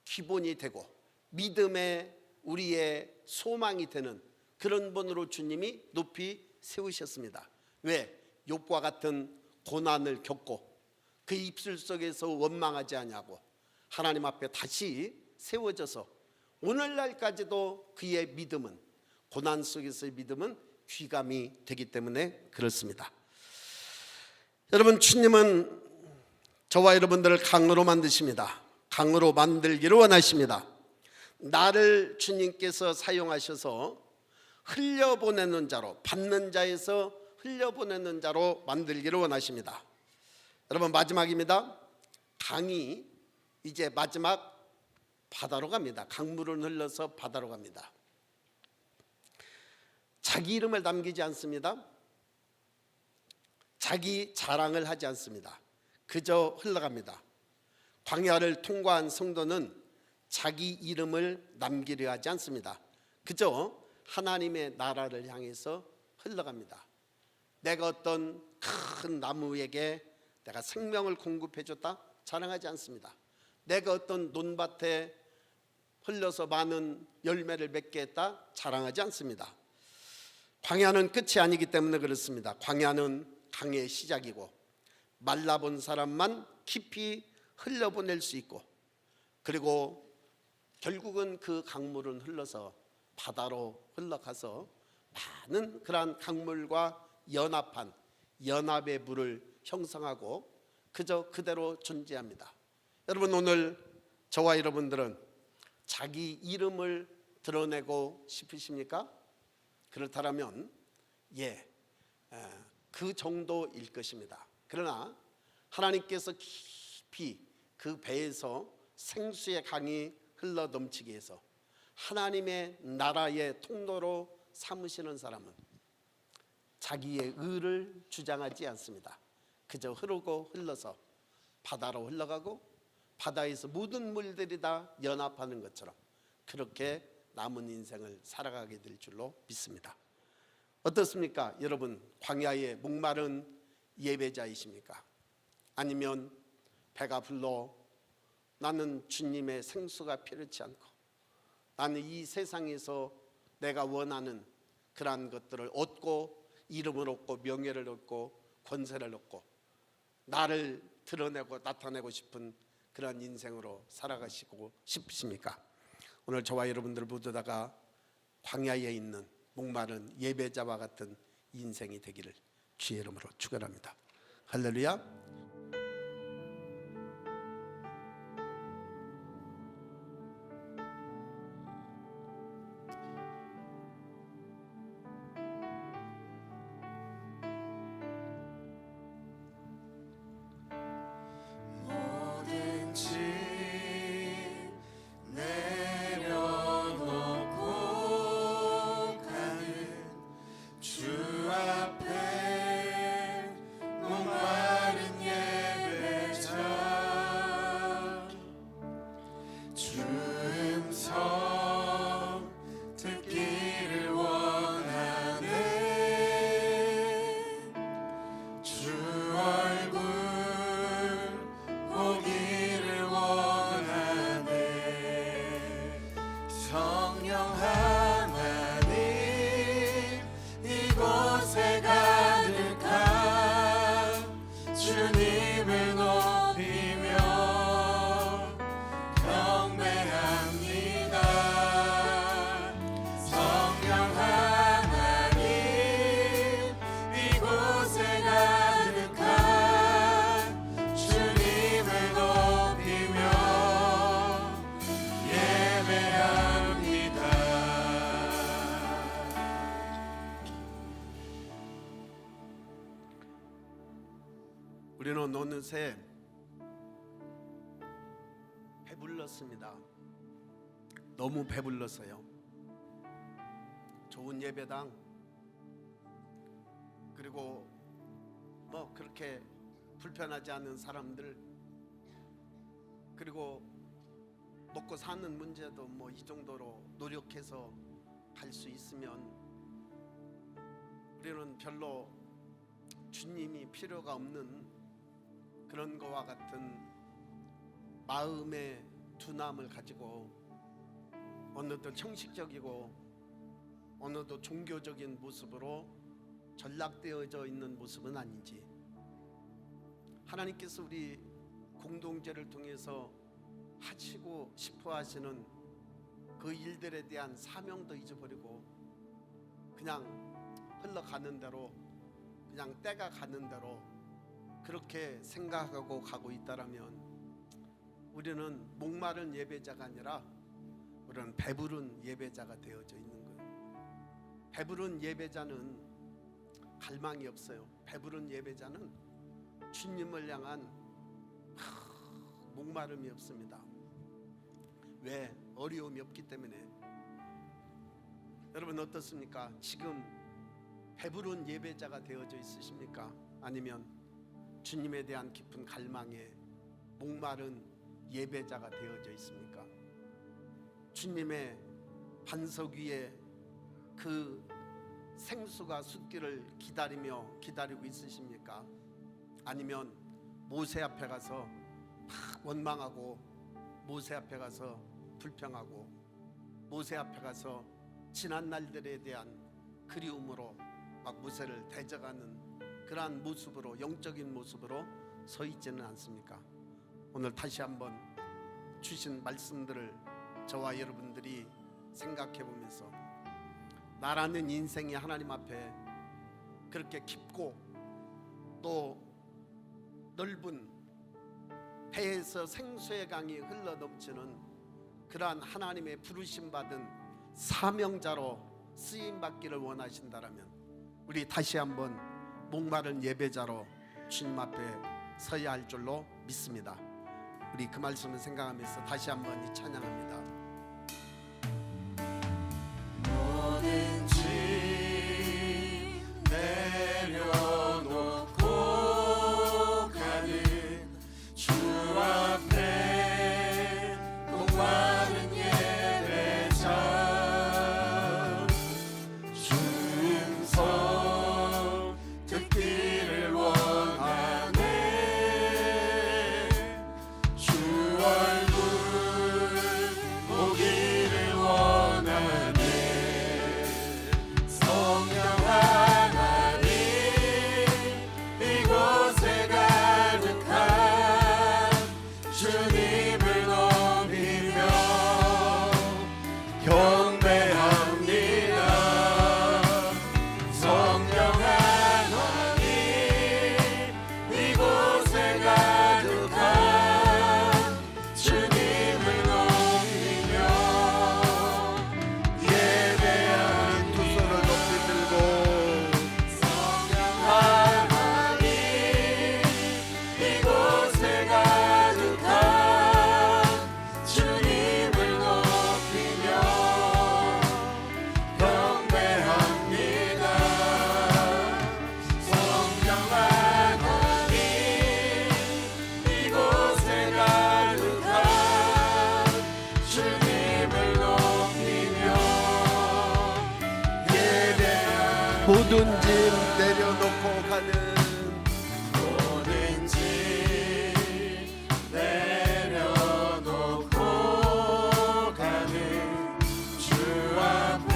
기본이 되고 믿음의 우리의 소망이 되는 그런 분으로 주님이 높이 세우셨습니다. 왜? 욥과 같은 고난을 겪고 그 입술 속에서 원망하지 아니하고 하나님 앞에 다시 세워져서 오늘날까지도 그의 믿음은 고난 속에서의 믿음은 귀감이 되기 때문에 그렇습니다. 여러분 주님은 저와 여러분들을 강으로 만드십니다. 강으로 만들기를 원하십니다. 나를 주님께서 사용하셔서 흘려보내는 자로 받는 자에서 흘려보내는 자로 만들기를 원하십니다. 여러분 마지막입니다. 강이 이제 마지막 바다로 갑니다. 강물을 흘러서 바다로 갑니다. 자기 이름을 남기지 않습니다. 자기 자랑을 하지 않습니다. 그저 흘러갑니다. 광야를 통과한 성도는 자기 이름을 남기려 하지 않습니다. 그저 하나님의 나라를 향해서 흘러갑니다. 내가 어떤 큰 나무에게 내가 생명을 공급해 줬다 자랑하지 않습니다. 내가 어떤 논밭에 흘러서 많은 열매를 맺게 했다 자랑하지 않습니다. 광야는 끝이 아니기 때문에 그렇습니다. 광야는 강의 시작이고 말라본 사람만 깊이 흘려보낼 수 있고 그리고 결국은 그 강물은 흘러서 바다로 흘러가서 많은 그러한 강물과 연합한 연합의 물을 형성하고 그저 그대로 존재합니다. 여러분 오늘 저와 여러분들은 자기 이름을 드러내고 싶으십니까? 그렇다면 그 정도일 것입니다. 그러나 하나님께서 깊이 그 배에서 생수의 강이 흘러 넘치게 해서 하나님의 나라의 통로로 삼으시는 사람은 자기의 의를 주장하지 않습니다. 그저 흐르고 흘러서 바다로 흘러가고 바다에서 모든 물들이 다 연합하는 것처럼 그렇게 남은 인생을 살아가게 될 줄로 믿습니다. 어떻습니까? 여러분 광야에 목마른 예배자이십니까? 아니면 배가 불러 나는 주님의 생수가 필요치 않고 나는 이 세상에서 내가 원하는 그러한 것들을 얻고 이름을 얻고 명예를 얻고 권세를 얻고 나를 드러내고 나타내고 싶은 그런 인생으로 살아가시고 싶으십니까? 오늘 저와 여러분들 모두 다가 광야에 있는 목마른 예배자와 같은 인생이 되기를 주의 이름으로 축원합니다. 할렐루야. 주 앞에 목마른 우리는 어느새 배불렀습니다. 너무 배불렀어요. 좋은 예배당, 그리고 뭐 그렇게 불편하지 않은 사람들, 그리고 먹고 사는 문제도 뭐 이 정도로 노력해서 갈 수 있으면 우리는 별로 주님이 필요가 없는 그런 거와 같은 마음의 둔함을 가지고 어느덧 형식적이고 어느덧 종교적인 모습으로 전락되어져 있는 모습은 아닌지, 하나님께서 우리 공동체를 통해서 하시고 싶어 하시는 그 일들에 대한 사명도 잊어버리고 그냥 흘러가는 대로, 그냥 때가 가는 대로 그렇게 생각하고 가고 있다라면 우리는 목마른 예배자가 아니라 우리는 배부른 예배자가 되어져 있는 거예요. 배부른 예배자는 갈망이 없어요. 배부른 예배자는 주님을 향한 목마름이 없습니다. 왜? 어려움이 없기 때문에. 여러분 어떻습니까? 지금 배부른 예배자가 되어져 있으십니까? 아니면 주님에 대한 깊은 갈망에 목마른 예배자가 되어져 있습니까? 주님의 반석 위에 그 생수가 솟기를 기다리고 있으십니까? 아니면 모세 앞에 가서 막 원망하고, 모세 앞에 가서 불평하고, 모세 앞에 가서 지난 날들에 대한 그리움으로 막 모세를 대적하는 그러한 모습으로, 영적인 모습으로 서 있지는 않습니까? 오늘 다시 한번 주신 말씀들을 저와 여러분들이 생각해 보면서 나라는 인생이 하나님 앞에 그렇게 깊고 또 넓은 배에서 생수의 강이 흘러 넘치는 그러한 하나님의 부르심 받은 사명자로 쓰임 받기를 원하신다라면 우리 다시 한번 목마른 예배자로 주님 앞에 서야 할 줄로 믿습니다. 우리 그 말씀을 생각하면서 다시 한번 이 찬양합니다. 뭐든지 내려놓고 가는 주 앞에 목마른 예배자, 주 음성 듣기를 원하네. 주 얼굴 보기를 원하네. 성령 하나님 이곳에 가득한 주님을 높이며 경배합니다. 성령 하나님 이곳에 가득한 주님을 높이며 예배하는 두 손을 높이 들고 성령 하나님 이곳에 가득한 주님을 높이며 경배합니다. 성령 하나님 이곳에 가득한 주님을 높이며 예배하는 모든 짐 내려놓고 가는 모든 짐 내려놓고 가는 주 앞에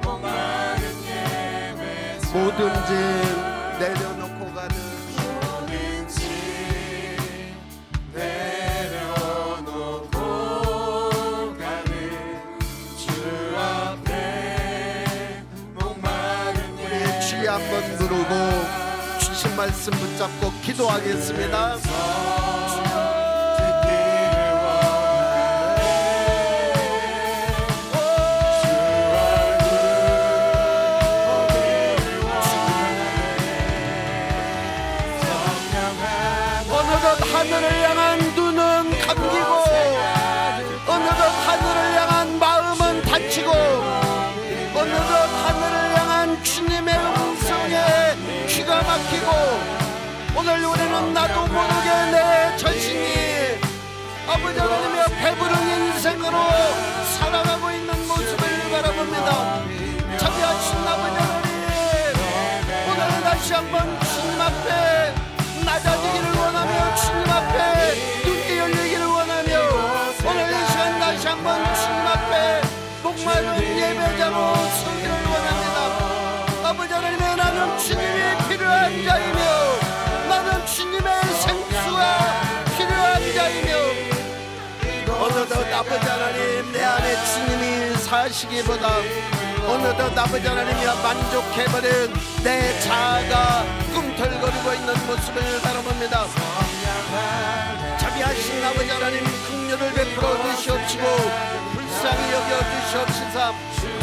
목마른 예배자, 모든 짐 내려놓고 가는 모든 짐 내려놓고 가는 주 앞에 목마른 예배자, 우리 주여 한번 부르고 주신 말씀 붙잡고 기도하겠습니다. 성령 주님의 음성에 귀가 막히고 오늘 우리는 나도 모르게 내 자신이 아버지 하나님의 배부른 인생으로 살아가고 있는 모습을 바라봅니다. 자비하신 아버지 하나님, 오늘 다시 한번 주님 앞에 낮아지기를 원하며 주님 앞에 눈이 열리기를 원하며 오늘 이 시간 다시 한번 주님 앞에 목마른 예배자로 서기를 원합니다. 아버지 하나님의 나는 주님이 필요한 자이며 나는 주님의 생수가 필요한 자이며 어느덧 아버지 하나님 내 안에 주님이 사시기보다 어느덧 아버지 하나님이 만족해버린 내 자아가 꿈틀거리고 있는 모습을 바라봅니다. 자비하신 아버지 하나님 긍휼을 베풀어 주시옵시고 불쌍히 여겨 주시옵시사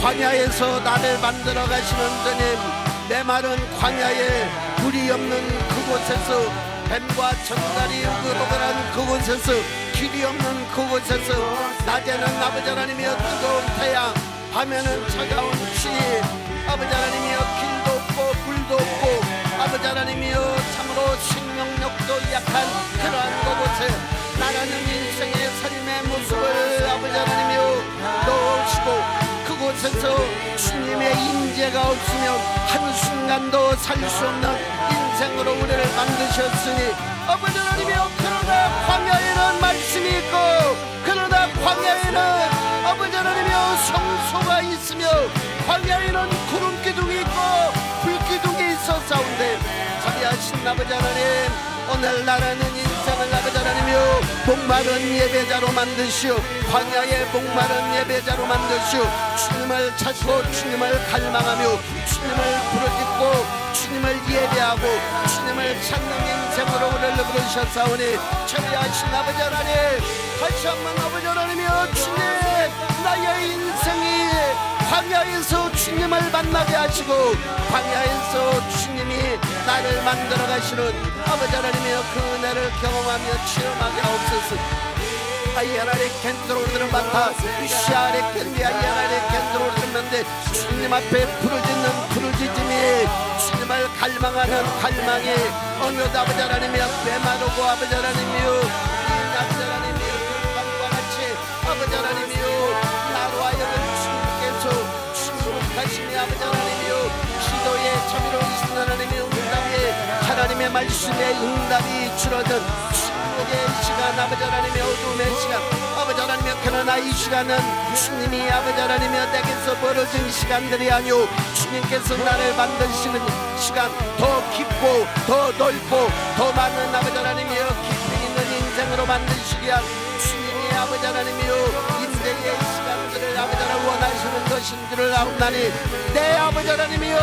광야에서 나를 만들어 가시는 주님, 내 마른 광야에 물이 없는 그곳에서 뱀과 전갈이 으그러들한 그곳에서 길이 없는 그곳에서 낮에는 아버지 하나님이여 뜨거운 태양, 밤에는 차가운 추위, 아버지 하나님이여 길도 없고 물도 없고 아버지 하나님이여 참으로 생명력도 약한 그러한 그곳에 나라는 인생의 삶의 모습을 아버지 하나님이여 넣으시고 그곳에서 주님의 임재가 없으면 한순간도 살 수 없는 인생으로 우리를 만드셨으니 아버지 하나님이여 그러나 광야에는 말씀이 있고 그러나 광야에는 아버지 하나님이여 성소가 있으며 광야에는 구름기둥이 있고 불기둥이 있었사온데 자비하신 아버지 하나님 오늘 나라는 인생을 아버지 하나님이여 목마른 예배자로 만드시오 광야의 목마른 예배자로 만드시오 주님을 찾고 주님을 갈망하며 주님을 부르짖고 주님을 예배하고 주님을 찾는 인생으로 우리를 부르셨사오니 자비하신 아버지 하나님 다시 한번 아버지 하나님이여 주님 나의 인생이 광야에서 주님을 만나게 하시고 광야에서 주님이 나를 만들어 가시는 아버지 하나님이여 그 은혜를 경험하며 체험하게 하옵소서. 아이아라레 캔드로들은 맡아 이시아레 캔디 아이아라레 캔드로들은 만데 주님 앞에 부르짖는 부르짖음이 주님을 갈망하는 갈망이 어느 아버지 하나님이여 메마르고 아버지 하나님이여 아버지 하나님이여 불감과 같이 아버지 하나님이여 나로 하여금 주님께서 충분하시니 아버지 하나님이여 기도에 자비로우신 하나님의 응답에 하나님의 말씀에 응답이 줄어든 축복의 시간 아버지 하나님의 어둠의 시간 아버지 하나님의 그러나 이 시간은 주님이 아버지 하나님의 내게서 벌어진 시간들이 아니오 주님께서 나를 만드시는 시간 더 깊고 더 넓고 더 많은 아버지 하나님이여 깊이 있는 인생으로 만드시기 위한 주님이 아버지 하나님이여 인생의 시간들을 아버지 하나님 원하시는 것인 줄을 아옵나니 내 아버지 하나님이여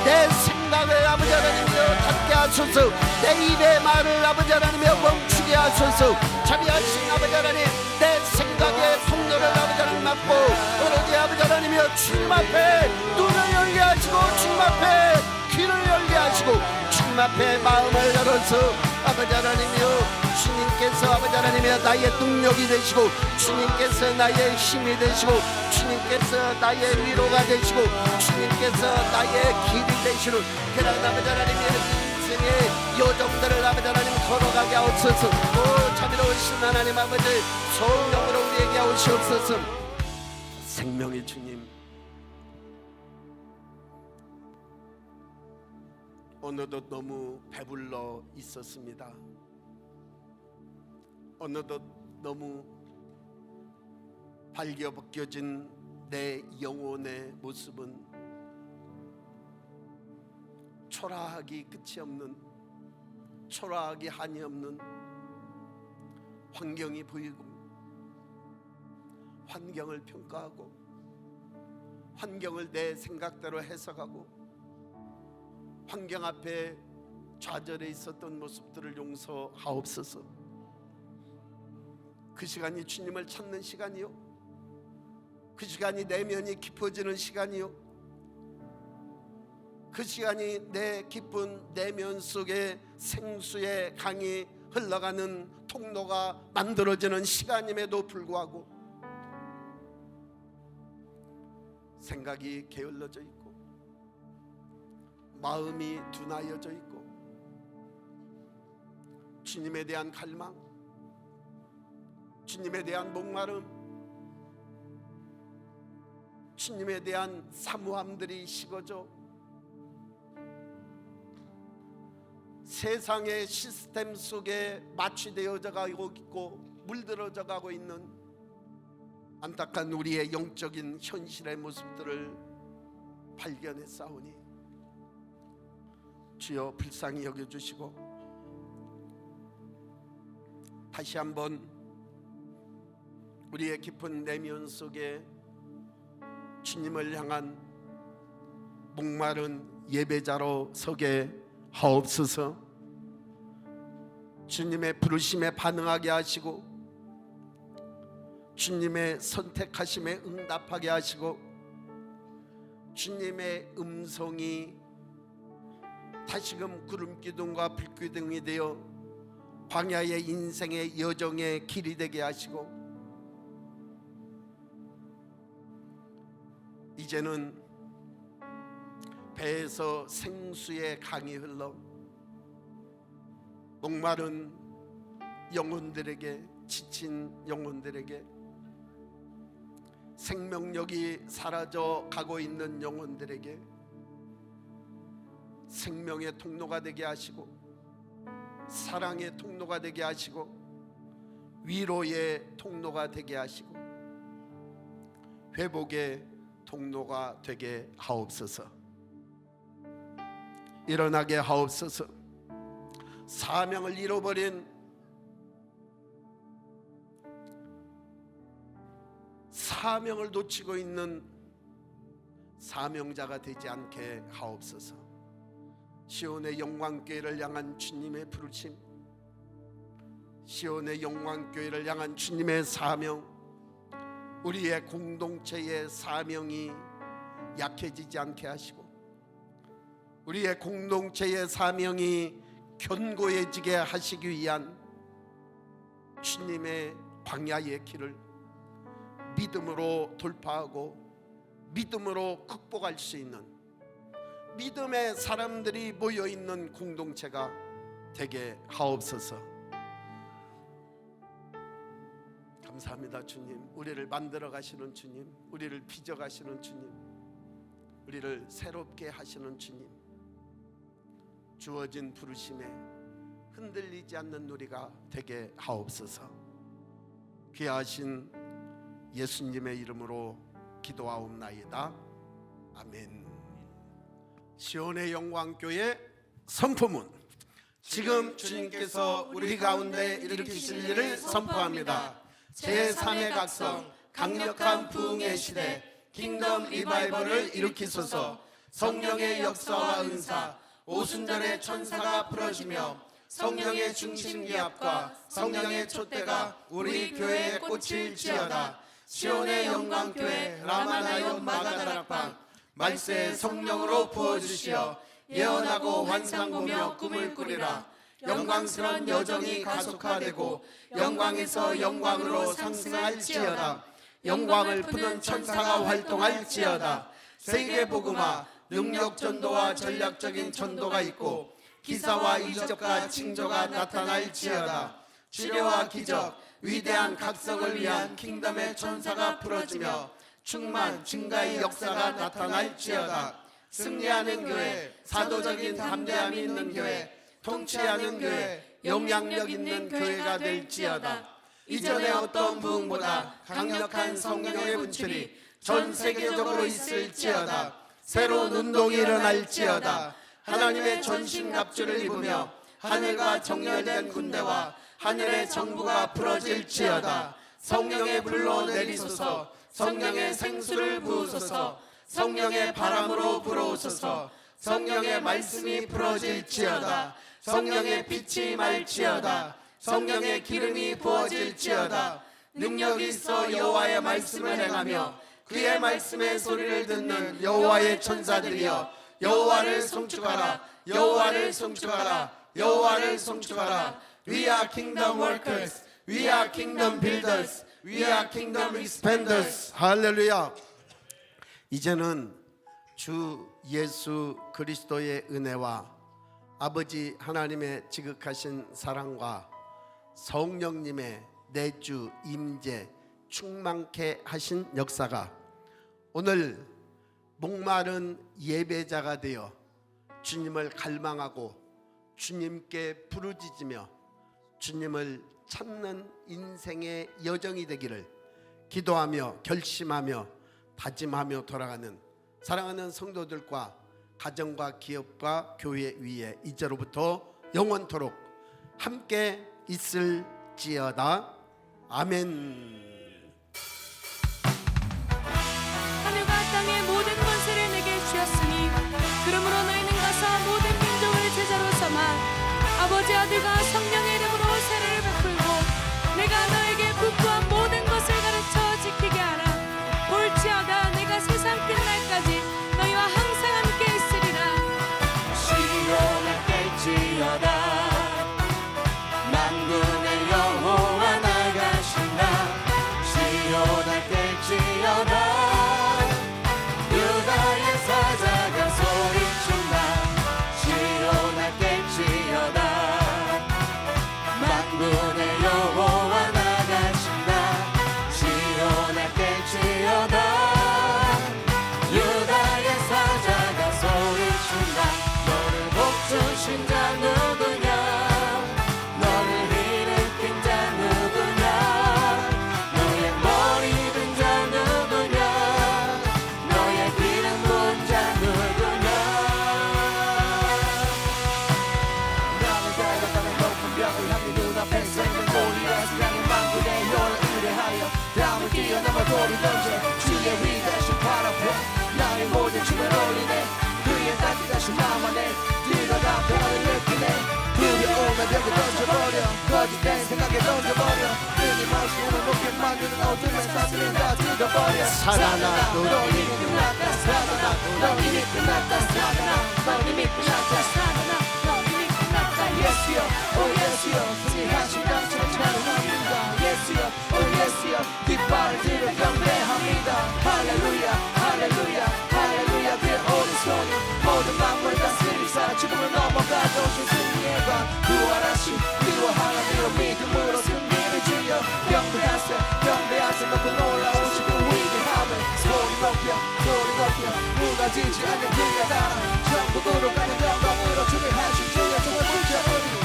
내 생각을 아버지 하나님이여 닫게 하소서 내 입의 말을 아버지 하나님이여 멈추게 하소서 자비하신 아버지 하나님 내 생각의 통로를 아버지 하나님 막고 오로지 아버지 하나님이여 주님 앞에 눈을 열게 하시고 주님 앞에 귀를 열게 하시고 주님 앞에 마음을 열어서 아버지 하나님이여 주님께서 아버지 하나님이여 나의 능력이 되시고 주님께서 나의 힘이 되시고 주님께서 나의 위로가 되시고 주님께서 나의 길이 되시는 그런 아버지 하나님의 인생의 요정들을 아버지 하나님 걸어가게 하옵소서. 오 자비로우신 하나님 아버지 성령으로 우리에게 하옵소서. 생명의 주님 어느덧 너무 배불러 있었습니다. 어느덧 너무 발겨벗겨진 내 영혼의 모습은 초라하기 끝이 없는 초라하기 한이 없는 환경이 보이고 환경을 평가하고 환경을 내 생각대로 해석하고 환경 앞에 좌절해 있었던 모습들을 용서하옵소서. 그 시간이 주님을 찾는 시간이요 그 시간이 내면이 깊어지는 시간이요 그 시간이 내 깊은 내면 속에 생수의 강이 흘러가는 통로가 만들어지는 시간임에도 불구하고 생각이 게을러져 있고 마음이 둔하여져 있고 주님에 대한 갈망, 주님에 대한 목마름, 주님에 대한 사모함들이 식어져 세상의 시스템 속에 마취되어져 가고 있고 물들어져 가고 있는 안타까운 우리의 영적인 현실의 모습들을 발견했사오니 주여 불쌍히 여겨주시고 다시 한번 우리의 깊은 내면 속에 주님을 향한 목마른 예배자로 서게 하옵소서. 주님의 부르심에 반응하게 하시고 주님의 선택하심에 응답하게 하시고 주님의 음성이 다시금 구름기둥과 불기둥이 되어 광야의 인생의 여정의 길이 되게 하시고 이제는 배에서 생수의 강이 흘러 목마른 영혼들에게, 지친 영혼들에게, 생명력이 사라져 가고 있는 영혼들에게 생명의 통로가 되게 하시고 사랑의 통로가 되게 하시고 위로의 통로가 되게 하시고 회복의 통로가 되게 하옵소서. 일어나게 하옵소서. 사명을 잃어버린 사명을 놓치고 있는 사명자가 되지 않게 하옵소서. 시온의 영광교회를 향한 주님의 부르심, 시온의 영광교회를 향한 주님의 사명, 우리의 공동체의 사명이 약해지지 않게 하시고 우리의 공동체의 사명이 견고해지게 하시기 위한 주님의 광야의 길을 믿음으로 돌파하고 믿음으로 극복할 수 있는 믿음의 사람들이 모여있는 공동체가 되게 하옵소서. 감사합니다. 주님, 우리를 만들어 가시는 주님, 우리를 빚어 가시는 주님, 우리를 새롭게 하시는 주님, 주어진 부르심에 흔들리지 않는 우리가 되게 하옵소서. 귀하신 예수님의 이름으로 기도하옵나이다. 아멘. 시온의 영광교회 선포문. 지금 주님께서 우리 가운데 일으키실 일을 선포합니다. 제3의 각성, 강력한 부흥의 시대, 킹덤 리바이벌을 일으키소서. 성령의 역사와 은사, 오순절의 천사가 풀어지며 성령의 중심기압과 성령의 촛대가 우리 교회에 꽂힐지어다. 시온의 영광교회 라마나요 마가다락방, 말세의 성령으로 부어주시어 예언하고 환상 보며 꿈을 꾸리라. 영광스러운 여정이 가속화되고 영광에서 영광으로 상승할지어다. 영광을 푸는 천사가 활동할지어다. 세계복음화, 능력전도와 전략적인 전도가 있고 기사와 이적과 징조가 나타날지어다. 치료와 기적, 위대한 각성을 위한 킹덤의 천사가 풀어지며 충만, 증가의 역사가 나타날지어다. 승리하는 교회, 사도적인 담대함이 있는 교회, 통치하는 교회, 영향력 있는 교회가 될지어다. 이전의 어떤 부흥보다 강력한 성령의 분출이 전 세계적으로 있을지어다. 새로운 운동이 일어날지어다. 하나님의 전신갑주를 입으며 하늘과 정렬된 군대와 하늘의 정부가 풀어질지어다. 성령의 불로 내리소서. 성령의 생수를 부으소서. 성령의 바람으로 불어오소서. 성령의 말씀이 풀어질지어다. 성령의 빛이 말지어다. 성령의 기름이 부어질지어다. 능력이 있어 여호와의 말씀을 행하며 그의 말씀의 소리를 듣는 여호와의 천사들이여, 여호와를 송축하라. 여호와를 송축하라. 여호와를 송축하라. We are kingdom workers. We are kingdom builders. We are kingdom expanders. 할렐루야. 이제는 주 예수 그리스도의 은혜와 아버지 하나님의 지극하신 사랑과 성령님의 내주 임재 충만케 하신 역사가 오늘 목마른 예배자가 되어 주님을 갈망하고 주님께 부르짖으며 주님을 찾는 인생의 여정이 되기를 기도하며 결심하며 다짐하며 돌아가는 사랑하는 성도들과 가정과 기업과 교회 위에 이제로부터 영원토록 함께 있을지어다. 아멘. 하늘과 땅의 모든 권세를 내게 주셨으니 그러므로 너희는 가서 모든 민족을 제자로 삼아 아버지 아들과 성령의 이름으로 세례를 베풀고 내가 너에게 분부한 모든 것을 가르쳐 지키게 하라. 볼지어다 내가 세상 끝날까지 너희와 항상 함께 있으리라. 시온을 깰지어다 만군의 여호와 나가신다. 시온을 깰지어다 유다의 사자가 소리친다. 시온을 깰지어다 만군의 여호와 나가신다. 시온을 깰지어다 유다의 사자가 소리친다. 너를 복주신 자 누구냐. 너를 일으킨 자 누구냐. 너의 머리 든 자 누구냐. 너의 기름 부은 자 누구냐. 나는 달려가는 높은 벽을 향해 눈앞에 서 있는 골리앗을 향해 만군의 여호와를 의뢰하여 담을 뛰어넘어 돌이 던져 주의 위대하신 발 앞에 나의 모든 춤을 올리네. 그의 따뜻하신 마음 안에 들어가 평안을 느끼네. 두려움의 벽에 던져버려 거짓된 생각에 던져버려 끊임없이 오늘 목에 만드는 어둠의 사슬을 다 뜯어버려. 살아나 너 이미 끝났다. 살아나 너 이미 끝났다. 살아나 너 이미 끝났다. 살아나 너 이미 끝났다. 예수여 오 예수여 승리하신 당신을 찬양합니다. 예수여 오 예수여 깃발을 들어 경배합니다. 할렐루야 할렐루야 할렐루야. 그의 오른손이 모든 만물을 다스리사 죽음을 넘어가 오신 승리의 관 부활하신 그와 하나님으로 믿음으로 승리를 주여 경배하세 놓고 놀라우신 그 위대함을 소리 높여 무너지지 않는 그의 나라 천국으로 가는 영광으로 주례하신 주의 종을 붙잡으니.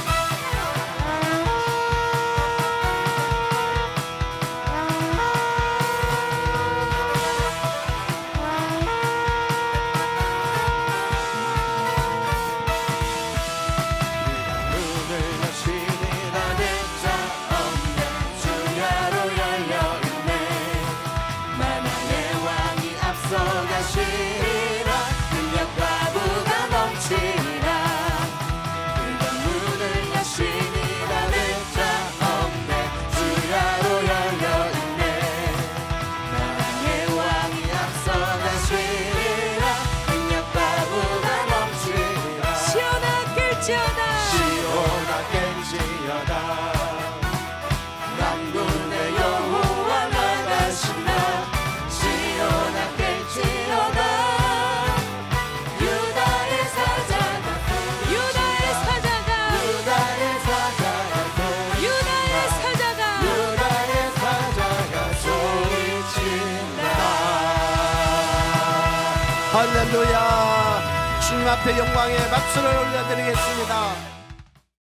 할렐루야. 주님 앞에 영광의 박수를 올려드리겠습니다.